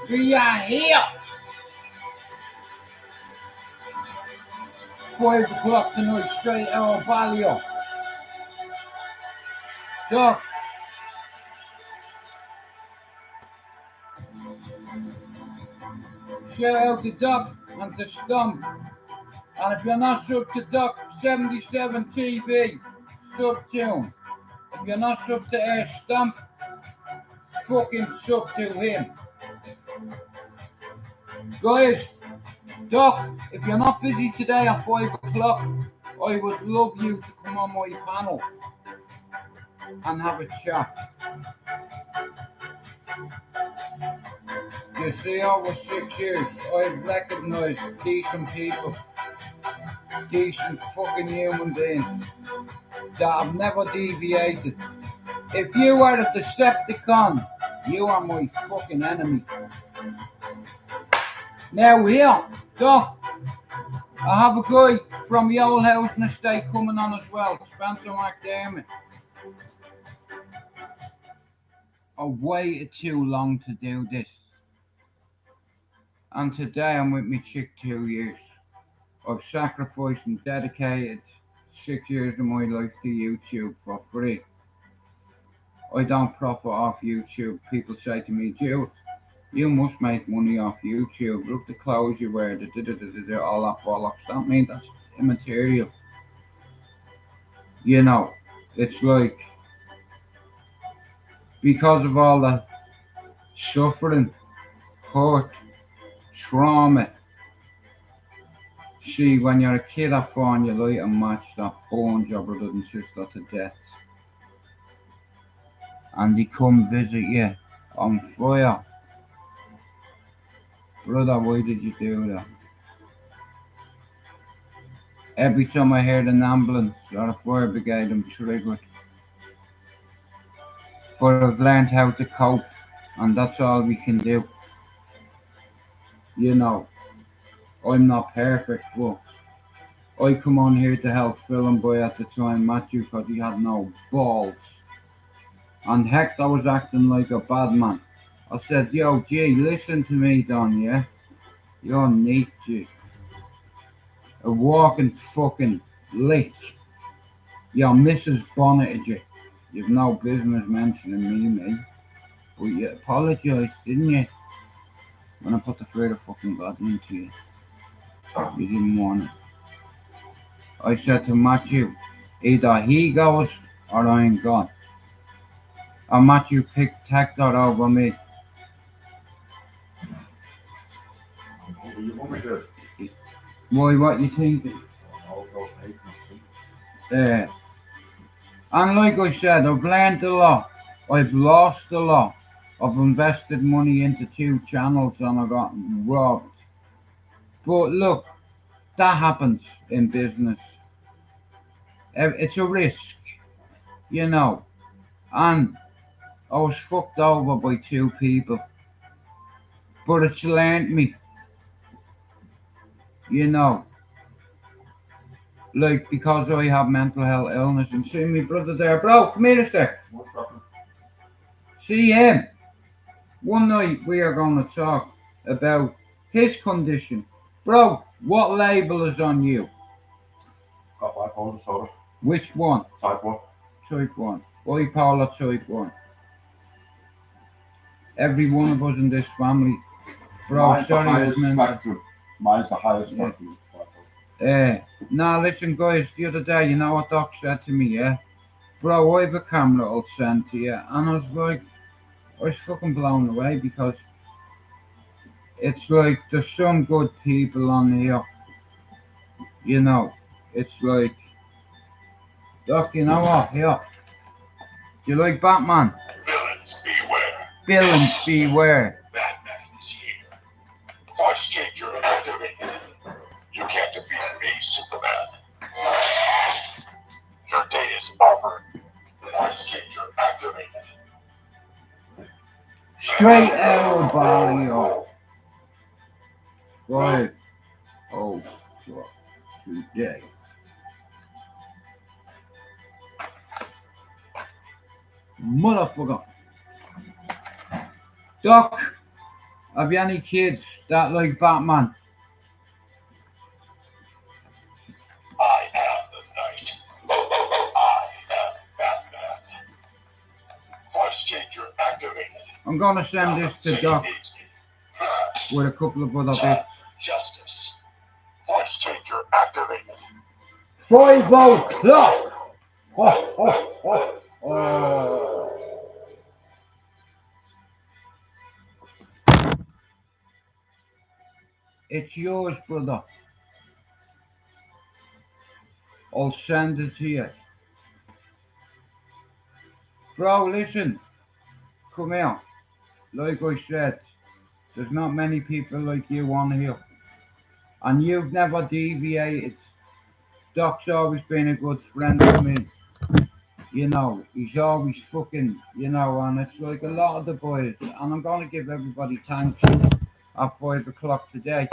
We are here. 5 o'clock tonight, straight out of Balliol. Doc. Shout out to Doc and to Stump. And if you're not sub to Doc 77 TV, sub to him. If you're not sub to Stump, fucking sub to him. Guys, Doc, if you're not busy today at 5 o'clock, I would love you to come on my panel and have a chat. You see, over 6 years, I've recognised decent people, decent fucking human beings that have never deviated. If you are a Decepticon, you are my fucking enemy. Now here, Doc, I have a guy from the old housing estate coming on as well, Spencer McDermott. I waited too long to do this. And today I'm with my chick 2 years. I've sacrificed and dedicated 6 years of my life to YouTube for free. I don't profit off YouTube. People say to me, Jude, you must make money off YouTube. Look the clothes you wear, all that bollocks. That means that's immaterial. You know, it's like, because of all the suffering, hurt, trauma. See, when you're a kid at 4 and you light a match that burns your brother and sister to death, and they come visit you on fire. Brother, why did you do that? Every time I heard an ambulance or a fire brigade, I'm triggered. But I've learned how to cope, and that's all we can do. You know, I'm not perfect, but I come on here to help Film Boy at the time, Matthew, because he had no balls. And Hector was acting like a bad man. I said, yo, G, listen to me, Don, yeah? You're neat, G. A walking fucking lick. Your Mrs. Bonneted you. You've no business mentioning me, mate. But you apologised, didn't you? When I put the fear of fucking God into you. You didn't want it. I said to Matthew, either he goes or I ain't gone. And Matthew picked Hector over me. Why, what you thinking? And like I said, I've learned a lot. I've lost a lot. I've invested money into 2 channels and I got robbed. But look, that happens in business. It's a risk, you know. And I was fucked over by 2 people. But it's learned me, you know. Like, because I have mental health illness, and see me brother there, bro, come here a sec. See him. One night we are going to talk about his condition. Bro, what label is on you? Got bipolar disorder. Which one? Type 1. Type 1. Bipolar type 1. Every one of us in this family. Bro, Mine's the highest spectrum. Mine's the highest spectrum. Now listen guys, the other day, you know what Doc said to me, yeah? Bro, I have a camera I'll send to you. And I was like, I was fucking blown away because it's like there's some good people on here. You know, it's like, Doc, you know what? Here. Do you like Batman? Villains beware. Villains beware. Batman is here. Voice changer activated. You can't defeat me, Superman. Your day is over. Voice changer activated. Straight out of Balliol. Right. Oh, God. today. Motherfucker. Doc, have you any kids that like Batman? I am the night. I am Batman. Voice changer activated. I'm gonna send this to Doc with a couple of other bits. Justice. Voice changer activated. 5 o'clock! Oh, oh, oh, oh. It's yours, brother. I'll send it to you. Bro, listen. Come here. Like I said, there's not many people like you on here. And you've never deviated. Doc's always been a good friend of me. You know, he's always fucking, and it's like a lot of the boys. And I'm going to give everybody thanks at 5 o'clock today.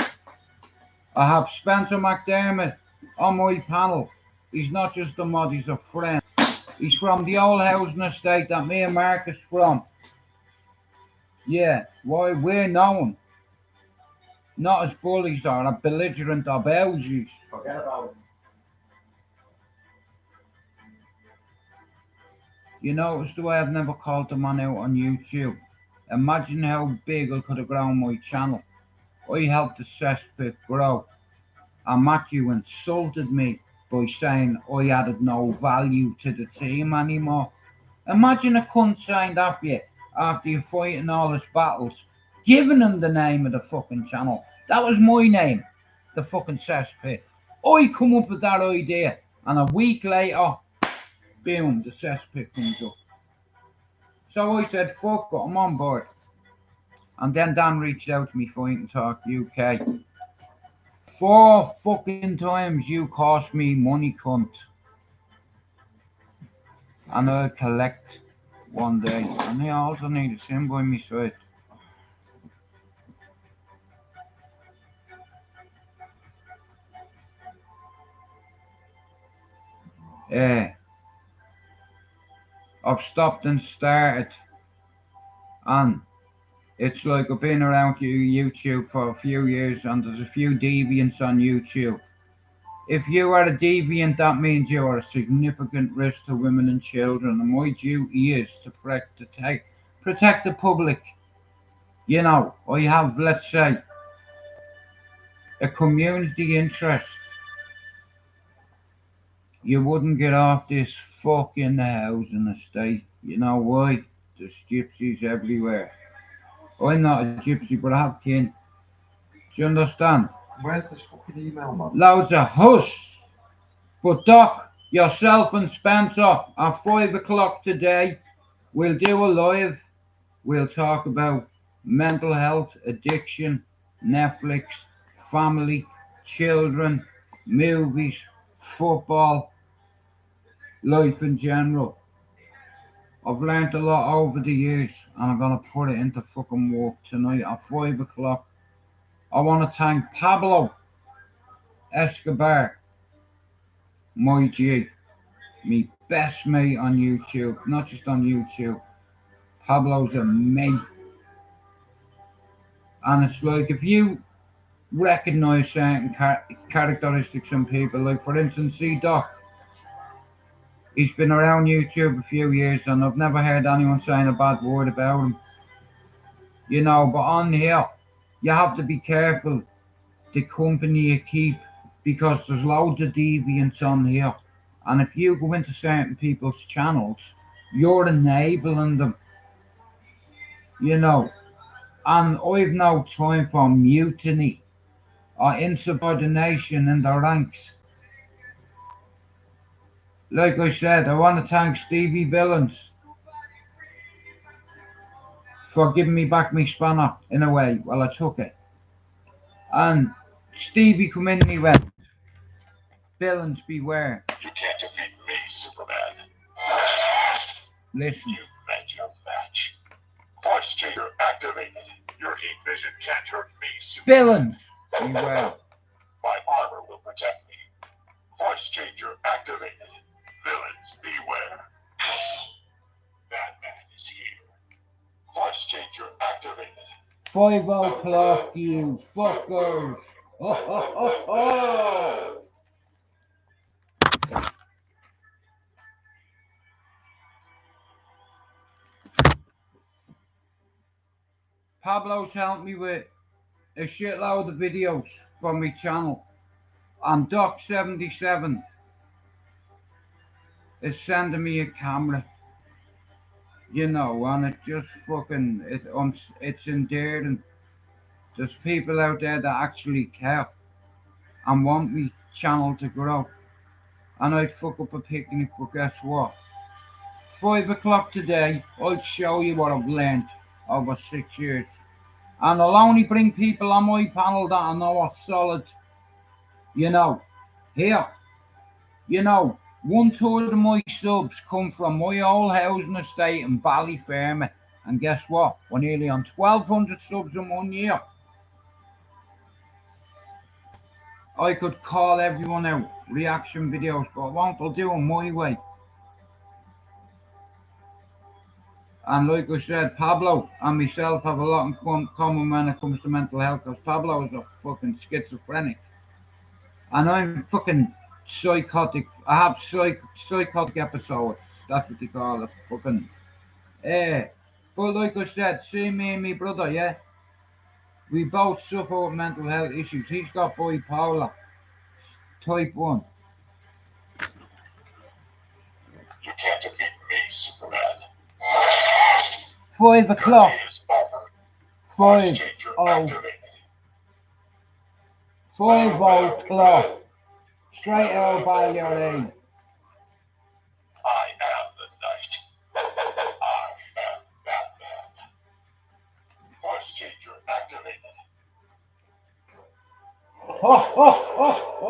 I have Spencer McDermott on my panel. He's not just a mod, he's a friend. He's from the old housing estate that me and Marcus from. Yeah, why we're known. Not as bullies or belligerent or bougies. Forget about it. You notice the way I've never called the man out on YouTube. Imagine how big I could have grown my channel. I helped the cesspit grow. And Matthew insulted me by saying I added no value to the team anymore. Imagine a cunt saying that for you after you're fighting all his battles, giving him the name of the fucking channel. That was my name, the fucking cesspit. I come up with that idea, and a week later, boom, the cesspit comes up. So I said, fuck it, I'm on board. And then Dan reached out to me, Fighting Talk UK. 4 fucking times you cost me money, cunt. And I'll collect one day. And I also need a sim by my side. I've stopped and started. And it's like I've been around YouTube for a few years, and there's a few deviants on YouTube. If you are a deviant, that means you are a significant risk to women and children, and my duty is to protect the public. You know, I have, let's say, a community interest. You wouldn't get off this fucking housing estate. You know why? There's gypsies everywhere. I'm not a gypsy, but I have kin. Do you understand? Where's this fucking email, man? Loads of hush. But Doc, yourself and Spencer at 5 o'clock today, we'll do a live. We'll talk about mental health, addiction, Netflix, family, children, movies, football, life in general. I've learnt a lot over the years, and I'm going to put it into fucking work tonight at 5 o'clock. I want to thank Pablo Escobar, my G, me best mate on YouTube, not just on YouTube. Pablo's a mate. And it's like, if you recognize certain characteristics in people, like for instance, see Doc, he's been around YouTube a few years, and I've never heard anyone saying a bad word about him. You know, but on here, you have to be careful the company you keep, because there's loads of deviants on here. And if you go into certain people's channels, you're enabling them. You know, and I've no time for mutiny or insubordination in the ranks. Like I said, I want to thank Stevie Villains for giving me back my spanner in a way while I took it. And Stevie come in and he went, Villains beware. You can't defeat me, Superman. Listen, You met your match. Voice changer activated. Your heat vision can't hurt me, Superman. Villains beware. My armor will protect me. 5 o'clock, you fuckers. Ho, ho, ho, ho. Pablo's helped me with a shitload of videos from my channel. And Doc77 is sending me a camera. You know, and it just fucking, it's endearing. There's people out there that actually care and want me channel to grow. And I'd fuck up a picnic, but guess what? 5 o'clock today, I'll show you what I've learned over 6 years. And I'll only bring people on my panel that I know are solid. You know, here, you know, 1/3 of my subs come from my old housing estate in Ballyfermot. And guess what? We're nearly on 1,200 subs in 1 year. I could call everyone out, reaction videos, but I won't. I'll do them my way. And like I said, Pablo and myself have a lot in common when it comes to mental health, because Pablo is a fucking schizophrenic. And I'm fucking psychotic. I have psychotic episodes. That's what they call it. Fucking. But like I said, see me and my brother, yeah? We both suffer with mental health issues. He's got bipolar. Type 1. You can't defeat me, Superman. 5 o'clock. Your day is over. 5 Changer oh activated. 5 o'clock. Straight out by your aim. I am the night. I am Batman. Voice changer activated. Ho ho ho ho!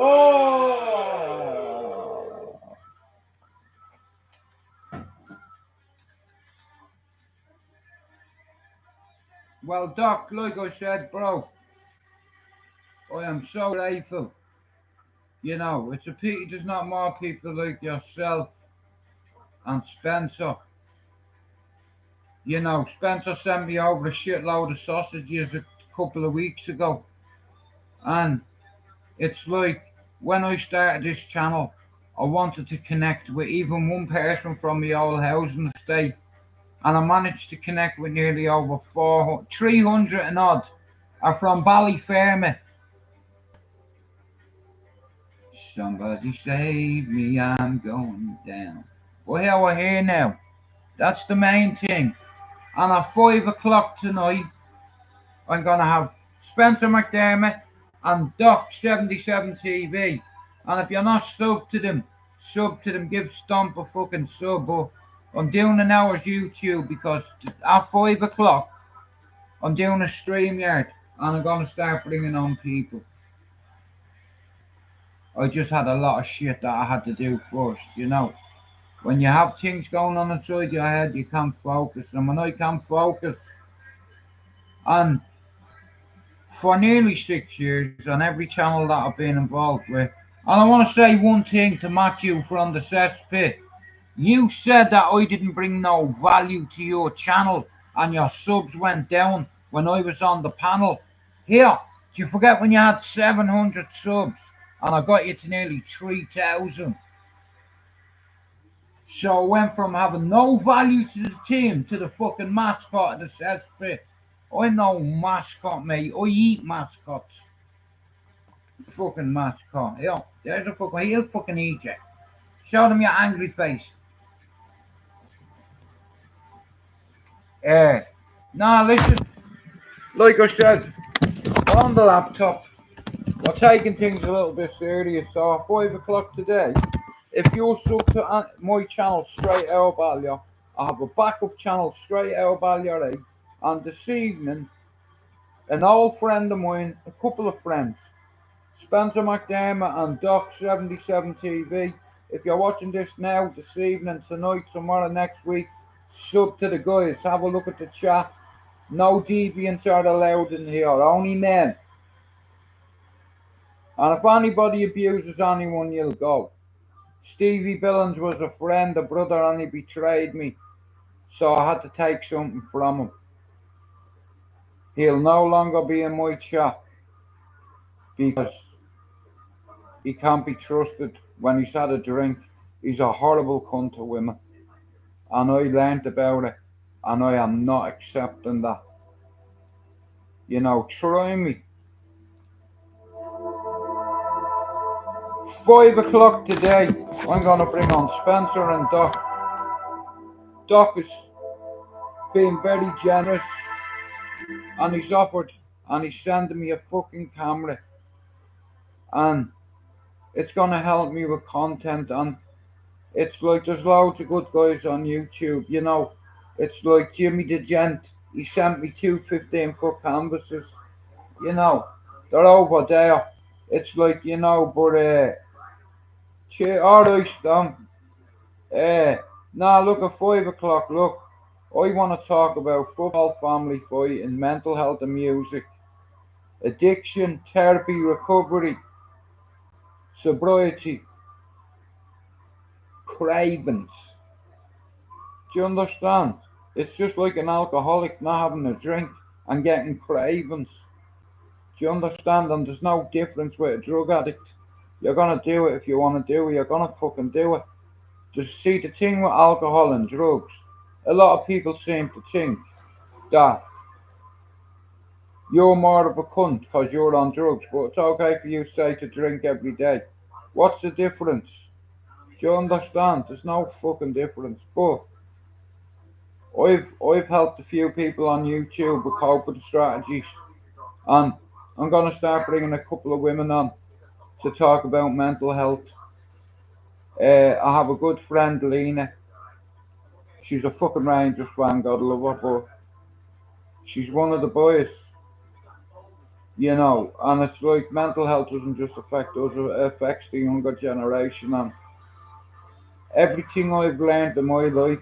Well, Doc, like I said, bro, I am so grateful. You know, it's a pity there's not more people like yourself and Spencer. You know, Spencer sent me over a shitload of sausages a couple of weeks ago. And it's like, when I started this channel, I wanted to connect with even one person from the old housing estate. And I managed to connect with nearly over 300 and odd are from Ballyfermot. Somebody save me, I'm going down. Well, yeah, we're here now. That's the main thing. And at 5 o'clock tonight, I'm going to have Spencer McDermott and Doc77 TV. And if you're not sub to them, give Stomp a fucking sub. But I'm doing an hour's YouTube because at 5 o'clock, I'm doing a StreamYard and I'm going to start bringing on people. I just had a lot of shit that I had to do first, you know. When you have things going on inside your head, you can't focus. And when I can't focus, and for nearly 6 years on every channel that I've been involved with, and I want to say one thing to Matthew from the cesspit. You said that I didn't bring no value to your channel and your subs went down when I was on the panel. Here, do you forget when you had 700 subs and I got you to nearly 3,000? So I went from having no value to the team to the fucking mascot of the cesspit. I'm no mascot, mate. I eat mascots. Fucking mascot. Yeah, there's a fucking, he'll fucking eat you. Show them your angry face. Nah, listen. Like I said, on the laptop, we're taking things a little bit serious. So at 5 o'clock today, if you're sub to my channel straight out Ballia, I have a backup channel straight out Ballia, and this evening, an old friend of mine, a couple of friends, Spencer McDermott and Doc77 TV. If you're watching this now, this evening, tonight, tomorrow, next week, sub to the guys. Have a look at the chat. No deviants are allowed in here, only men. And if anybody abuses anyone, you'll go. Stevie Billings was a friend, a brother, and he betrayed me. So I had to take something from him. He'll no longer be in my chat because he can't be trusted when he's had a drink. He's a horrible cunt to women. And I learnt about it. And I am not accepting that. Try me. 5 o'clock today, I'm going to bring on Spencer and Doc. Doc has been very generous and he's offered and he's sending me a fucking camera and it's going to help me with content and it's like there's loads of good guys on YouTube. It's like Jimmy the Gent, he sent me two 15-foot canvases, you know, they're over there. It's like, but alright, Stom. Uh, now look at 5 o'clock. Look, I want to talk about football, family fighting, mental health and music, addiction, therapy, recovery, sobriety, cravings. Do you understand? It's just like an alcoholic not having a drink and getting cravings. Do you understand? And there's no difference with a drug addict. You're gonna do it if you want to do it. You're gonna fucking do it. Just see the thing with alcohol and drugs. A lot of people seem to think that you're more of a cunt because you're on drugs, but it's okay for you, say, to drink every day. What's the difference? Do you understand? There's no fucking difference. But I've helped a few people on YouTube with coping strategies, and I'm gonna start bringing a couple of women on to talk about mental health. I have a good friend, Lena. She's a fucking Rangers fan, God love her, but she's one of the boys. And it's like mental health doesn't just affect us, it affects the younger generation. And everything I've learned in my life,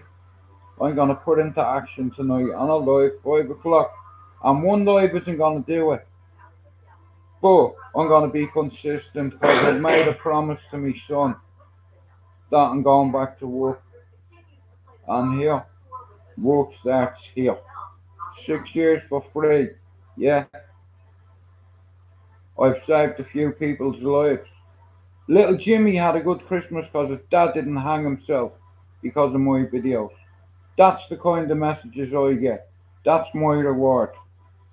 I'm gonna put into action tonight on a live 5 o'clock. And one live isn't gonna do it, but I'm gonna be consistent because I've made a promise to my son that I'm going back to work. And here, work starts here. 6 years for free. Yeah, I've saved a few people's lives. Little Jimmy had a good Christmas because his dad didn't hang himself because of my videos. That's the kind of messages I get. That's my reward.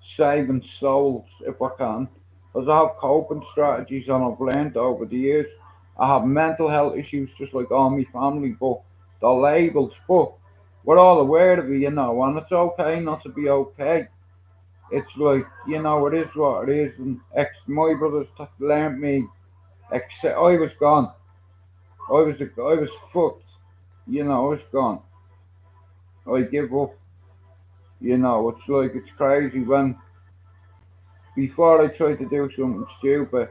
Saving souls if I can. Because I have coping strategies and I've learned over the years. I have mental health issues just like all my family, but they're labels. But we're all aware of it, and it's okay not to be okay. It's like, it is what it is. And my brothers learned me, except I was gone. I was fucked. I was gone. I give up. It's like it's crazy when before I tried to do something stupid,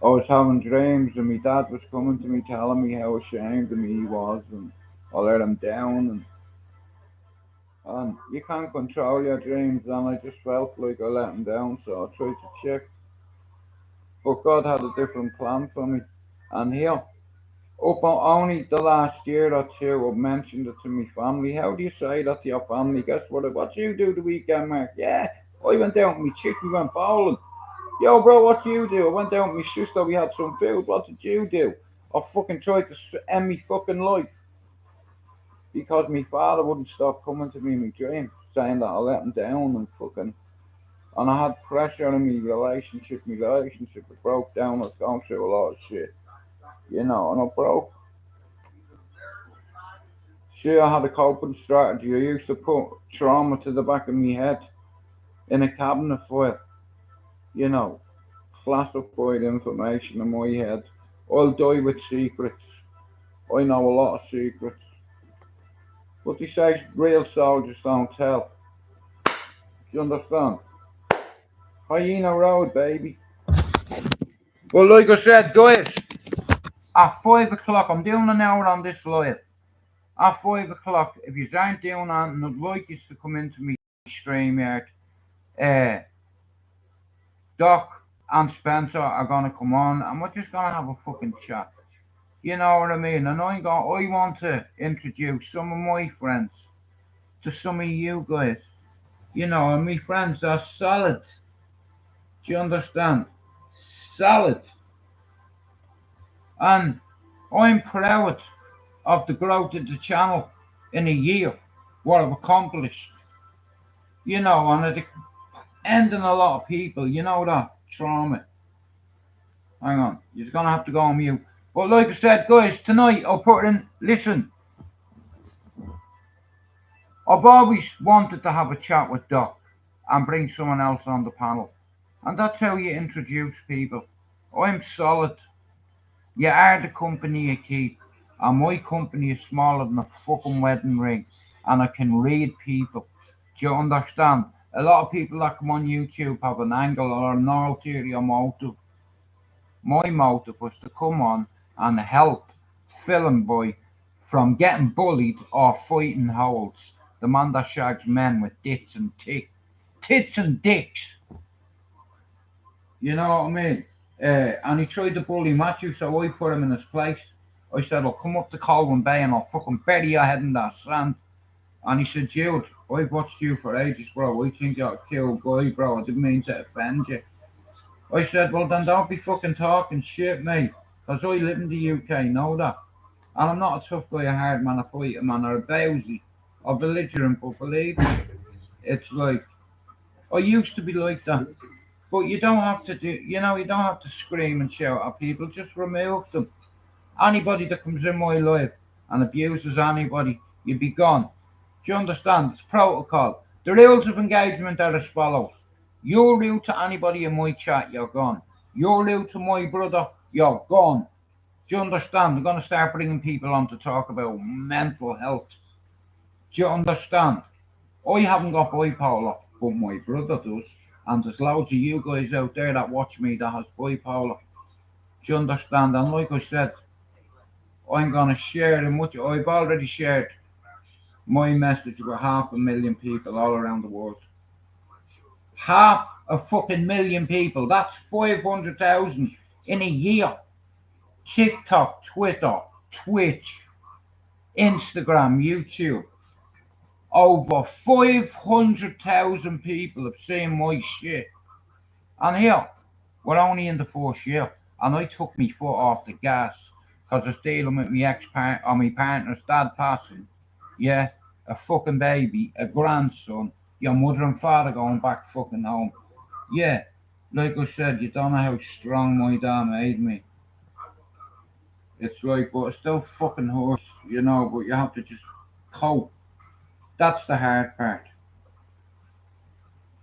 I was having dreams and my dad was coming to me telling me how ashamed of me he was and I let him down and you can't control your dreams and I just felt like I let him down so I tried to check. But God had a different plan for me. And here up on only the last year or two, I've mentioned it to my family. How do you say that to your family? Guess what you do the weekend, Mark? Yeah, I went out with my chick, we went bowling. Yo, bro, what do you do? I went out with my sister, we had some food. What did you do? I fucking tried to end my fucking life because my father wouldn't stop coming to me in my dreams, saying that I let him down and fucking. And I had pressure in my relationship. My relationship it broke down. I was going through a lot of shit, and I broke. See, I had a coping strategy. I used to put trauma to the back of my head in a cabinet file, you know, classified information in my head. I'll die with secrets. I know a lot of secrets. But they say real soldiers don't tell. Do you understand? Hyena Road, baby. Well, like I said, guys, at 5 o'clock, I'm doing an hour on this live. At 5 o'clock, if you aren't doing that, and I'd like you to come into me stream yard, uh, Doc and Spencer are gonna come on, and we're just gonna have a fucking chat. You know what I mean? And I want to introduce some of my friends to some of you guys. And me friends are solid. Do you understand? Solid. And I'm proud of the growth of the channel in a year, what I've accomplished. And it ending a lot of people, that trauma. Hang on, you're gonna have to go on mute. But like I said, guys, tonight I'll put in. Listen, I've always wanted to have a chat with Doc and bring someone else on the panel, and that's how you introduce people. I'm solid. You are the company you keep, and my company is smaller than a fucking wedding ring, and I can read people. Do you understand? A lot of people that come on YouTube have an angle or an ulterior motive. My motive was to come on and help Film Boy from getting bullied or fighting holes. The man that shags men with tits and dicks. You know what I mean? And he tried to bully Matthew, so I put him in his place. I said, I'll come up to Colwyn Bay and I'll fucking bury your head in that sand. And he said, Jude, I've watched you for ages, bro. I think you're a cool guy, bro. I didn't mean to offend you. I said, well, then don't be fucking talking shit, mate. Because I live in the UK, know that. And I'm not a tough guy, a hard man, a fighter man, or a bowsy, or belligerent, but believe me, it's like, I used to be like that. But you don't have to you don't have to scream and shout at people, just remove them. Anybody that comes in my life and abuses anybody, you be gone. Do you understand? It's protocol. The rules of engagement are as follows. You're rude to anybody in my chat, you're gone. You're rude to my brother, you're gone. Do you understand? I'm going to start bringing people on to talk about mental health. Do you understand? I haven't got bipolar, but my brother does. And there's loads of you guys out there that watch me that has bipolar. Do you understand? And like I said, I'm going to share I've already shared my message with 500,000 people all around the world. Half a fucking million people. That's 500,000 in a year. TikTok, Twitter, Twitch, Instagram, YouTube. Over 500,000 people have seen my shit. And here, we're only in the first year. And I took my foot off the gas because I was dealing with my partner's dad passing. Yeah, a fucking baby, a grandson, your mother and father going back fucking home. Yeah, like I said, you don't know how strong my dad made me. It's like, but it still fucking hurts, but you have to just cope. That's the hard part.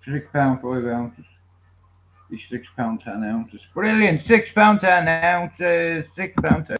£6 5 ounces. Be £6 10 ounces. Brilliant. £6 10 ounces. £6 10.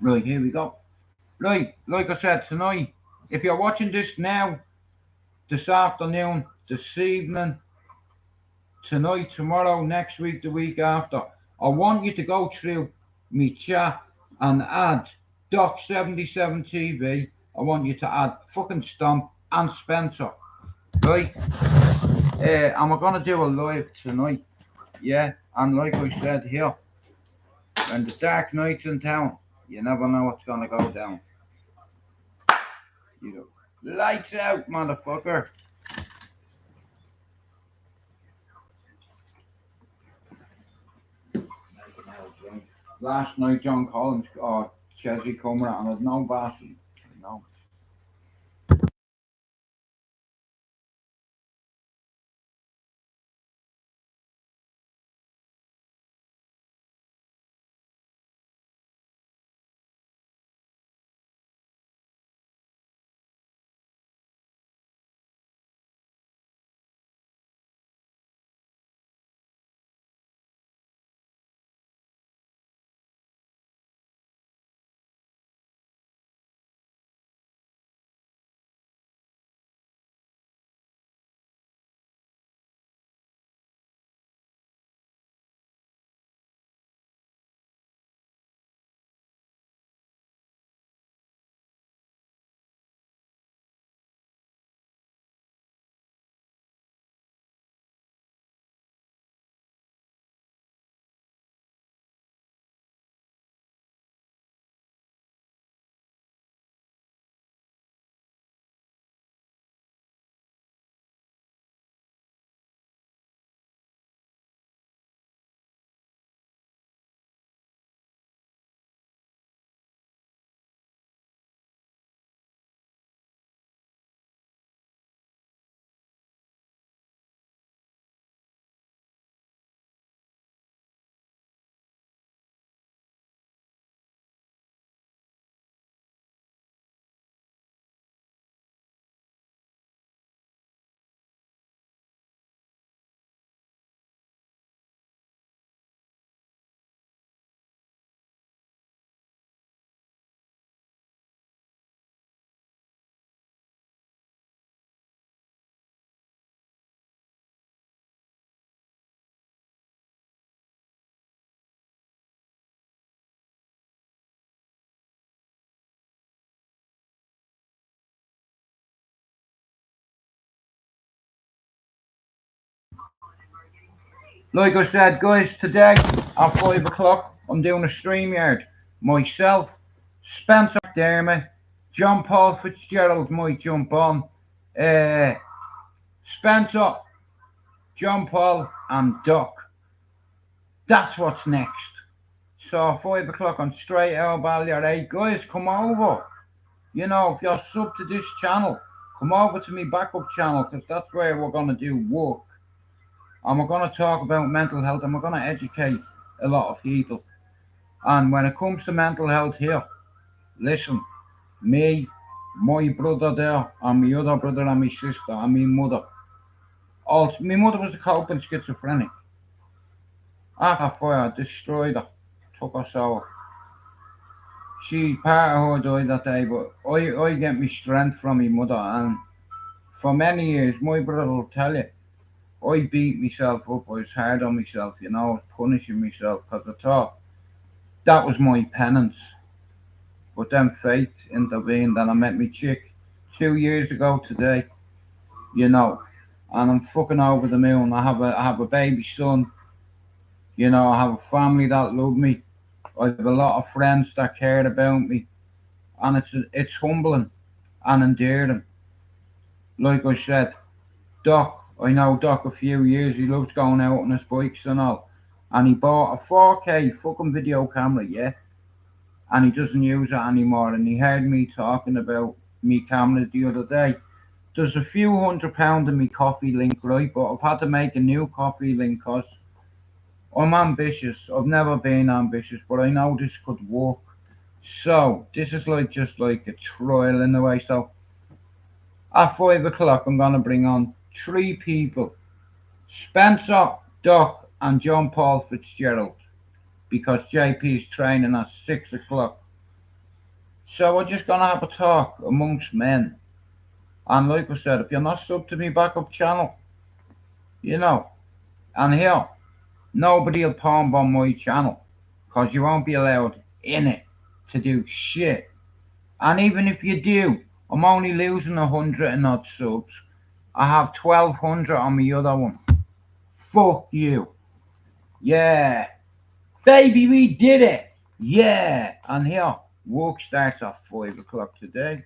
Right, here we go. Right, like I said, tonight, if you're watching this now, this afternoon, this evening, tonight, tomorrow, next week, the week after, I want you to go through me chat and add Doc77 TV. I want you to add fucking Stomp and Spencer, right? And we're gonna do a live tonight, yeah. And like I said here, when the dark night's in town, you never know what's gonna go down. You know, lights out, motherfucker. Last night, John Collins or Chelsea Comer and there's no battery. No. Like I said, guys, today at 5 o'clock, I'm doing a stream yard. Myself, Spencer McDermott, John Paul Fitzgerald might jump on. Uh, Spencer, John Paul, and Doc. That's what's next. So 5 o'clock on straight out Ballier. Hey guys, come over. You know, if you're sub to this channel, come over to my backup channel because that's where we're gonna do work. And we're gonna talk about mental health and we're gonna educate a lot of people. And when it comes to mental health here, listen, me, my brother there, and my other brother and my sister and my mother. Also, my mother was a coping schizophrenic. After fire, destroyed her, took her soul. She part of her died that day, but I get my strength from my mother, and for many years, my brother will tell you, I beat myself up. I was hard on myself, you know, I was punishing myself because I thought that was my penance. But then fate intervened, and I met my chick 2 years ago today, you know, and I'm fucking over the moon. I have a baby son, you know, I have a family that love me. I have a lot of friends that care about me, and it's humbling and endearing. Like I said, Doc, I know Doc a few years. He loves going out on his bikes and all, and he bought a 4K fucking video camera, yeah, and he doesn't use it anymore. And he heard me talking about me camera the other day. There's a few £100 in me coffee link, right? But I've had to make a new coffee link because I'm ambitious. I've never been ambitious, but I know this could work. So this is like just like a trial in a way. So at 5 o'clock, I'm gonna bring on three people: Spencer, Doc, and John Paul Fitzgerald, because JP's training at 6 o'clock. So we're just gonna have a talk amongst men. And like I said, if you're not sub to me backup channel, you know, and here, nobody'll palm bomb my channel, cause you won't be allowed in it to do shit. And even if you do, I'm only losing 100 and odd subs. I have 1200 on my other one. Fuck you. Yeah. Baby, we did it. Yeah. And here, work starts at 5 o'clock today.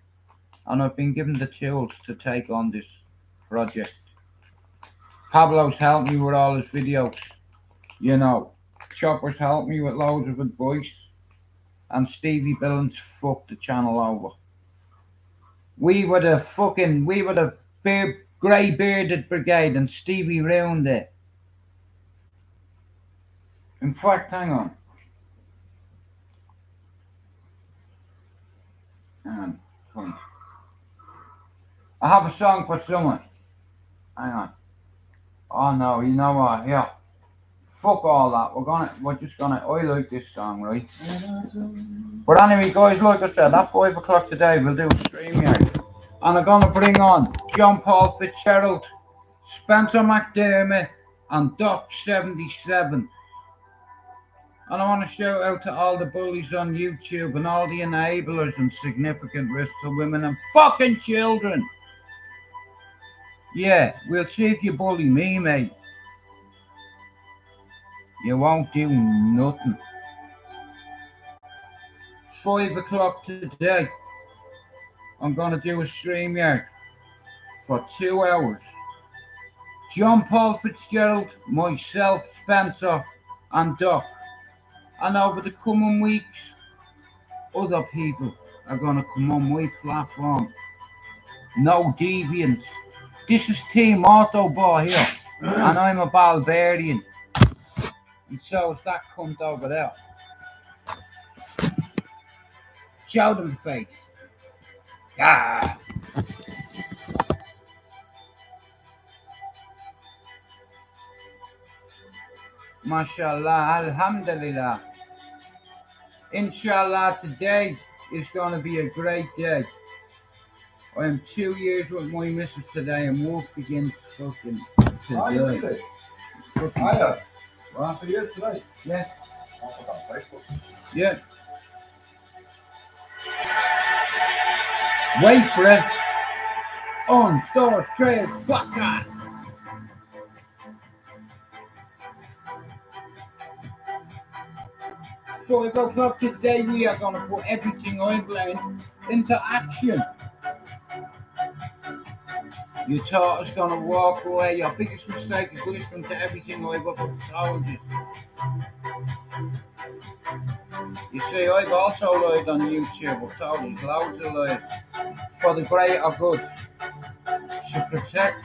And I've been given the tools to take on this project. Pablo's helped me with all his videos. You know, Chopper's helped me with loads of advice. And Stevie Billings fucked the channel over. We were the grey bearded brigade and Stevie ruined it. In fact, hang on. Hang on. I have a song for someone. Hang on. Oh no, you know what? Here. Fuck all that. We're just gonna, I like this song, right? But anyway, guys, like I said, at 5 o'clock today, we'll do a stream here. And I'm gonna bring on John Paul Fitzgerald, Spencer McDermott, and Doc77. And I want to shout out to all the bullies on YouTube and all the enablers and significant risks to women and fucking children. Yeah, we'll see if you bully me, mate. You won't do nothing. 5 o'clock today, I'm going to do a stream yard for 2 hours. John Paul Fitzgerald, myself, Spencer, and Doc. And over the coming weeks, other people are going to come on my platform. No deviants. This is Team Autobot here, and I'm a Barbarian. And so is that cunt over there. Show them the face. Yeah. MashaAllah, Alhamdulillah. Inshallah, today is going to be a great day. I am 2 years with my missus today, and work begins fucking today. Hiya. What? 2 years today. Yeah. I'll put that on Facebook. Yeah. Wait for it. On stores, trails, fuck that. So 5 o'clock today, we are going to put everything I've learned into action. You thought I was going to walk away. Your biggest mistake is listening to everything I've ever told you. You see, I've also lied on YouTube. I've told you loads of lies for the greater good, to protect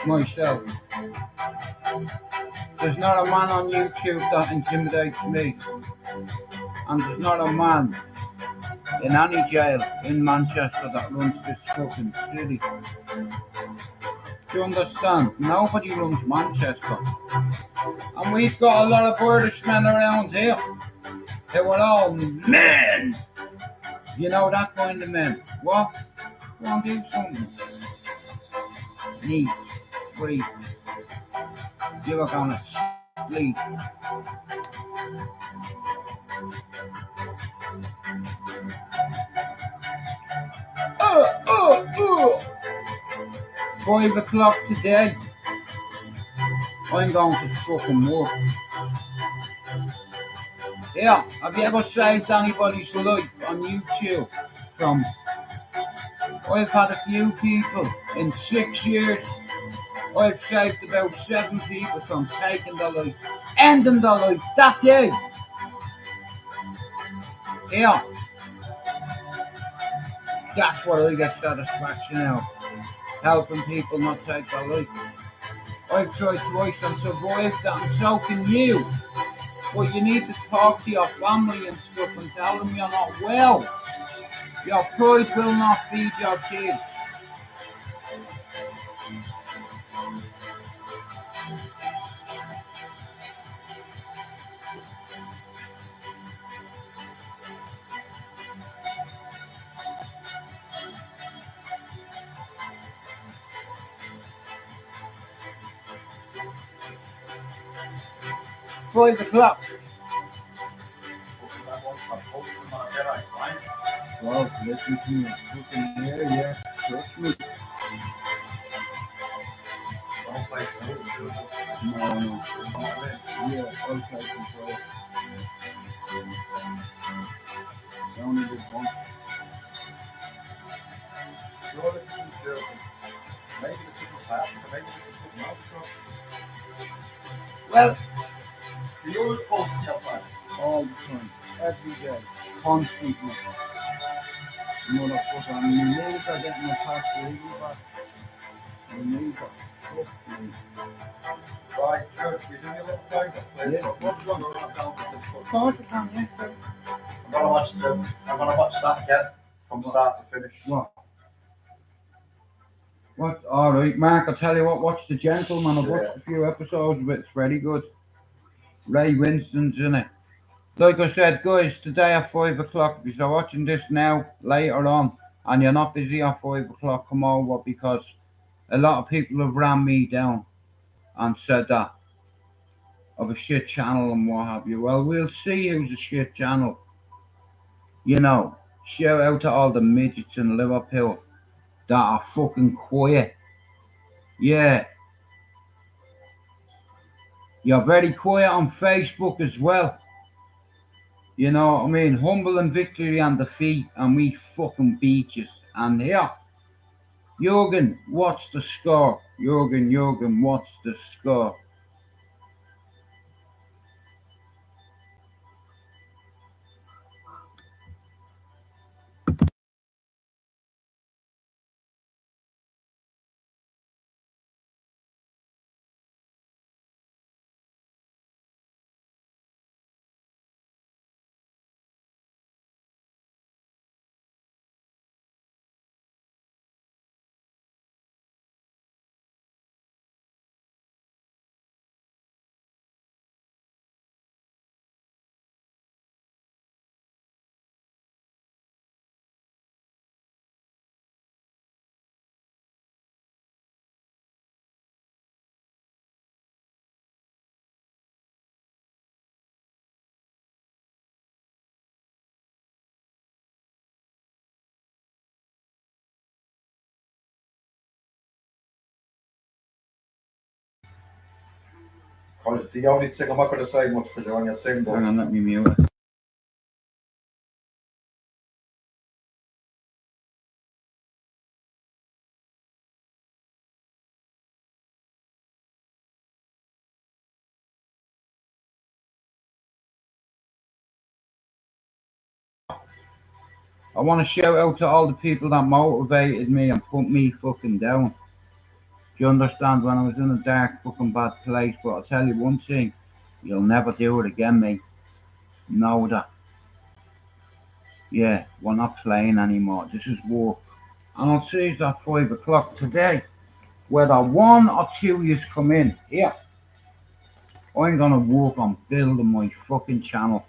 myself. There's not a man on YouTube that intimidates me, and there's not a man in any jail in Manchester that runs this fucking city. Do you understand? Nobody runs Manchester. And we've got a lot of Irishmen around here who are all men. You know that kind of men. What? Go on, do something. Neat. Free. You are gonna sleep. uh, uh, uh. 5 o'clock today, I'm going to fucking work. Yeah, have you ever saved anybody's life on YouTube? I've had a few people in 6 years. I've saved about 7 people from taking their life, ending their life that day. Yeah, that's what I get satisfaction out, helping people not take their life. I've tried twice and survived that, and so can you. But you need to talk to your family and stuff and tell them you're not well. Your pride will not feed your kids. 5 o'clock. Well, listen to me. Fucking here, yeah. Trust me. No. Yeah, I'll take control. Only the one. Well, You always post your plan. all the time. Every day. Constantly. Motherfucker. And my knees are getting attacked really bad. My knees are fucked, mate. Right, church, we do your little favour, please. Yes. What's going on down with this Of foot? course you can, yes, sir. I'm gonna watch that again from start to finish. What? What? Alright, Mark, I'll tell you what, watch The Gentleman. I've watched a few episodes of it, it's very good. Ray Winston's in it. Like I said, guys, today at 5 o'clock, if you're watching this now, later on, and you're not busy at 5 o'clock, come over, because a lot of people have ran me down and said that of a shit channel and what have you. Well, we'll see who's a shit channel. You know, shout out to all the midgets in Liverpool that are fucking quiet. Yeah. You're very quiet on Facebook as well. You know what I mean? Humble and victory and defeat, and we fucking beat you. And here, Jurgen, what's the score? Jurgen, what's the score? Because the only thing, I'm not going to say much because you're on your thing, but Hang on, let me mute it. I want to shout out to all the people that motivated me and put me fucking down. Do you understand? When I was in a dark fucking bad place, but I'll tell you one thing, you'll never do it again, mate. Know that. Yeah, we're not playing anymore. This is war. And I'll see you at 5 o'clock today. Whether 1 or 2 years come in, here, I'm gonna work on building my fucking channel.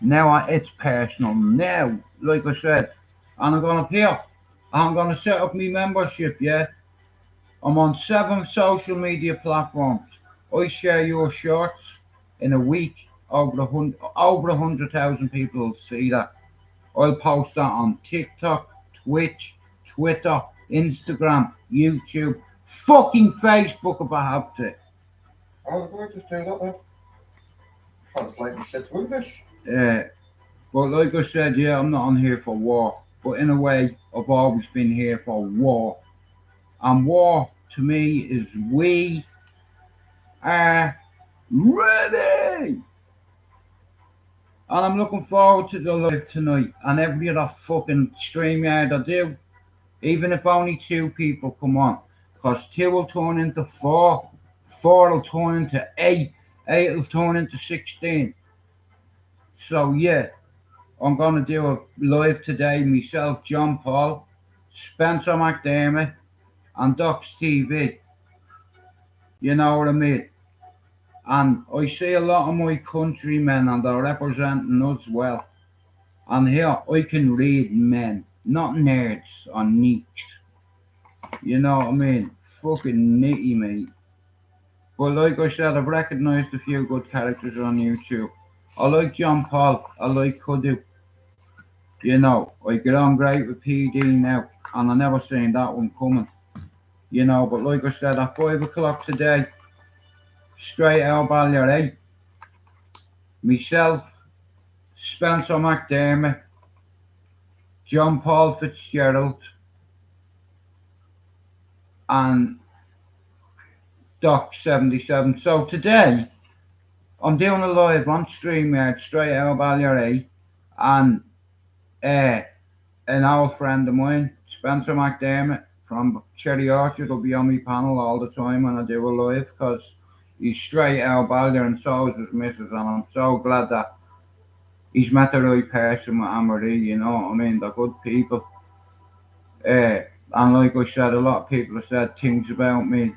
Now it's personal. Now, like I said, and I'm gonna appear. I'm gonna set up my membership, yeah. I'm on 7 social media platforms. I share your shorts in a week. Over 100,000 people will see that. I'll post that on TikTok, Twitch, Twitter, Instagram, YouTube, fucking Facebook if I have to. oh, we'll just do that then. Translating shit to English. But like I said, yeah, I'm not on here for war. But in a way, I've always been here for war. And war, to me, is we are ready. And I'm looking forward to the live tonight. And every other fucking StreamYard I do. Even if only 2 people come on. Because 2 will turn into 4. 4 will turn into 8. 8 will turn into 16. So yeah, I'm going to do a live today. Myself, John Paul, Spencer McDermott, and Docs TV. You know what I mean? And I see a lot of my countrymen and they're representing us well. And here I can read men, not nerds or neeks. You know what I mean? Fucking nitty, mate. But like I said, I've recognised a few good characters on YouTube. I like John Paul. I like Kudu. You know, I get on great with PD now, and I never seen that one coming. You know, but like I said, at 5 o'clock today, straight out Ballier, myself, Spencer McDermott, John Paul Fitzgerald, and Doc77. So today, I'm doing a live on StreamYard straight out Ballier, and uh, an old friend of mine, Spencer McDermott from Cherry Orchard, will be on my panel all the time when I do a live because he's straight out Ballier and so is his missus, and I'm so glad that he's met the right person with Amarie, you know what I mean? They're good people. And like I said, a lot of people have said things about me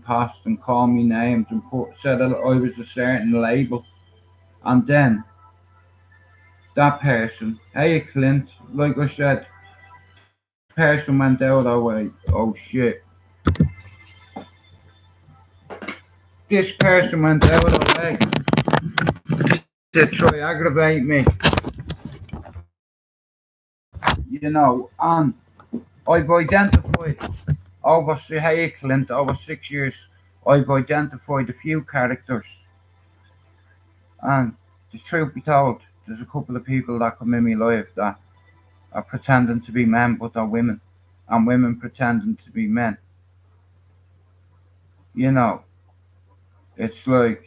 past and called me names and said that I was a certain label. And then that person, hey Clint, like I said, person went out our way. Oh shit. This person went out of the way to try aggravate me. You know, and I've identified over hey Clint, over 6 years, I've identified a few characters. And the truth be told, there's a couple of people that come in my life that are pretending to be men but are women. And women pretending to be men. You know, it's like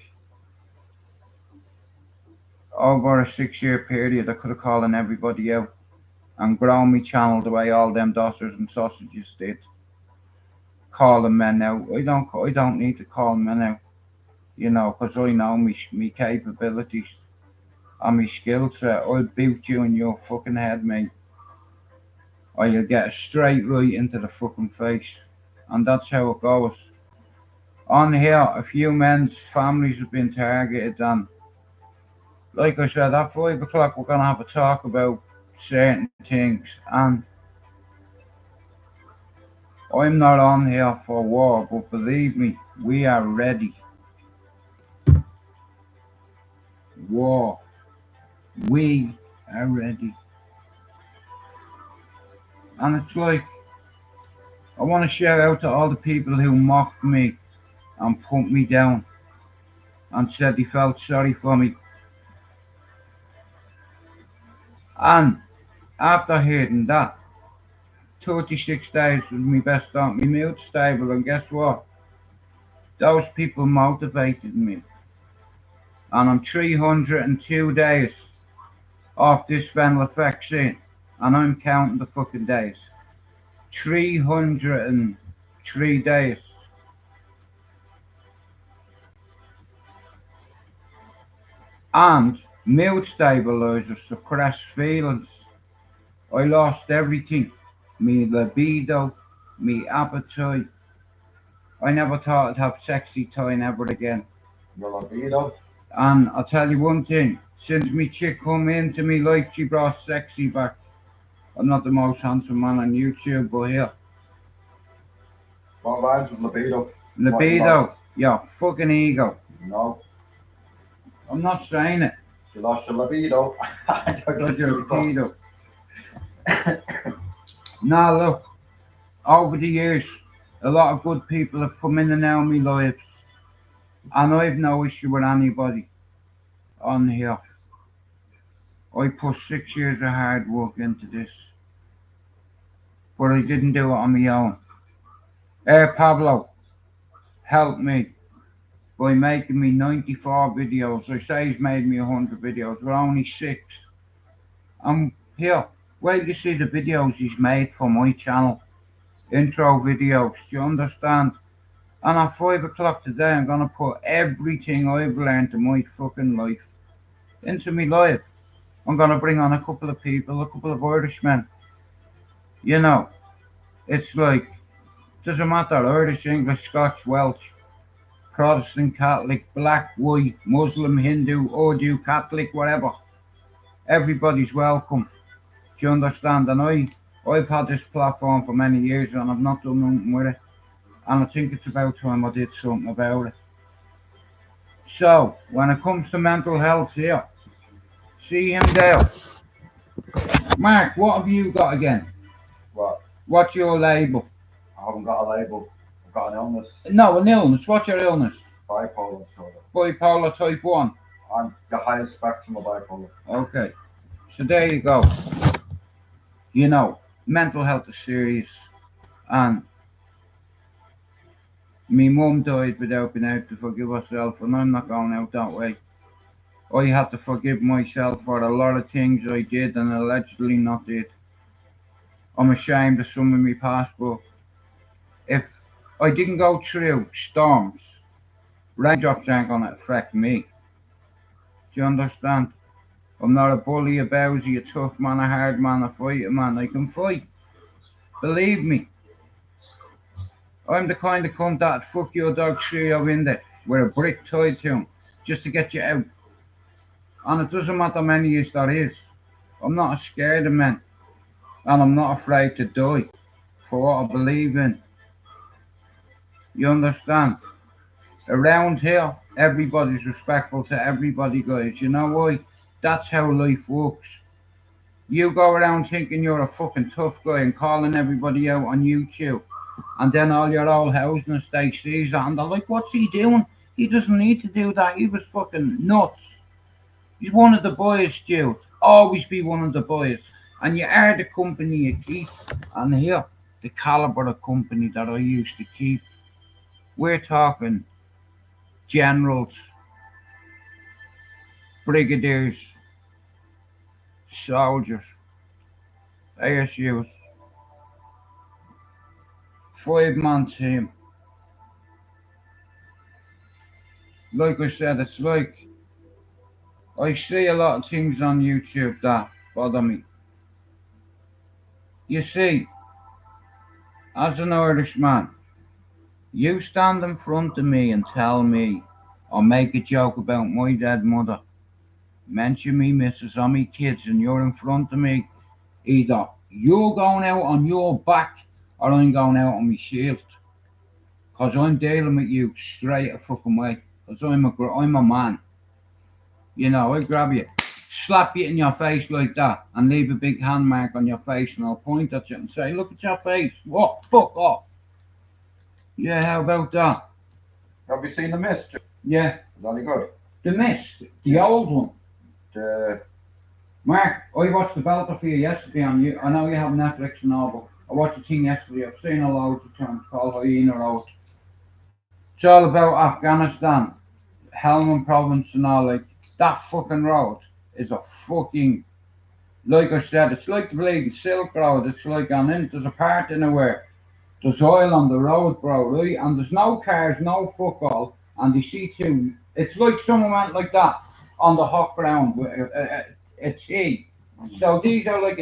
over a 6 year period I could have called on everybody out and grown me channel the way all them dossers and sausages did. Calling men out. I don't need to call men out, you know, because I know me capabilities and my skill set. I'll boot you in your fucking head, mate. Or you'll get a straight right into the fucking face. And that's how it goes. On here, a few men's families have been targeted, and like I said, at 5 o'clock we're gonna have a talk about certain things. And I'm not on here for war, but believe me, we are ready. War. We are ready. And it's like, I want to shout out to all the people who mocked me and put me down and said they felt sorry for me. And after hearing that, 36 days was my best on my mood stable, and guess what? Those people motivated me. And I'm 302 days off this Venla vaccine, and I'm counting the fucking days. 303 days. And mood stabilizers suppress feelings. I lost everything. Me libido, me appetite. I never thought I'd have sexy time ever again. Your libido. And I'll tell you one thing, since me chick come into me life, she brought sexy back. I'm not the most handsome man on YouTube, but here. What rhymes with libido? Libido, your fucking ego. No. I'm not saying it. You lost your libido. Because you're a pedo. Now look, over the years, a lot of good people have come in and out of my lives. And I've no issue with anybody on here. I put 6 years of hard work into this. But I didn't do it on my own. Pablo helped me by making me 94 videos. I say he's made me 100 videos. We're only 6. Here, wait you see the videos he's made for my channel. Intro videos, do you understand? And at 5 o'clock today, I'm going to put everything I've learned in my fucking life into my life. I'm going to bring on a couple of people, a couple of Irishmen. You know, it's like, doesn't matter, Irish, English, Scotch, Welsh, Protestant, Catholic, black, white, Muslim, Hindu, Urdu, Catholic, whatever. Everybody's welcome. Do you understand? And I've had this platform for many years and I've not done nothing with it. and I think it's about time I did something about it. So, when it comes to mental health here, see him there. Mark, what have you got again? What? What's your label? I haven't got a label. I've got an illness. No, an illness. What's your illness? Bipolar disorder. Bipolar type 1. I'm the highest spectrum of bipolar. Okay, so there you go. You know, mental health is serious, and me mum died without being able to forgive herself, and I'm not going out that way. I had to forgive myself for a lot of things I did and allegedly not did. I'm ashamed of some of my past, but if I didn't go through storms, raindrops aren't going to affect me. Do you understand? I'm not a bully, a bowsy, a tough man, a hard man, a fighter man. I can fight. Believe me. I'm the kind of cunt that'd fuck your dog trio in there with a brick tied to him just to get you out. And it doesn't matter how many years there is. I'm not scared of men. And I'm not afraid to die for what I believe in. You understand? Around here, everybody's respectful to everybody, guys. You know why? That's how life works. You go around thinking you're a fucking tough guy and calling everybody out on YouTube. And then all your old housing estate sees that and they're like, what's he doing? He doesn't need to do that. He was fucking nuts. He's one of the boys, Stu. Always be one of the boys. And you are the company you keep. And here, the caliber of company that I used to keep. We're talking generals, brigadiers, soldiers, ASUs, 5-man team. Like I said, it's like I see a lot of things on YouTube that bother me. You see, as an Irishman, you stand in front of me and tell me or make a joke about my dead mother, mention me missus or me kids, and you're in front of me, either you're going out on your back or I'm going out on my shield. Because I'm dealing with you straight a fucking way. Because I'm a man. You know, I grab you, slap you in your face like that, and leave a big hand mark on your face, and I'll point at you and say, look at your face. What? Fuck off. Yeah, how about that? Have you seen The Mist? Is Yeah. that any good? The Mist, the old one. The Mark, I watched the belter for you yesterday on you. I know you have Netflix and all, but I watched the thing yesterday. I've seen it loads of times called Hyena Road. It's all about Afghanistan, Helmand province and all. Like, that fucking road is a fucking, like I said, it's like the bleeding Silk Road. It's like there's a part in it where there's oil on the road, bro, right? And there's no cars, no fuck all. And you see two, it's like someone went like that on the hot ground with a T. So these are like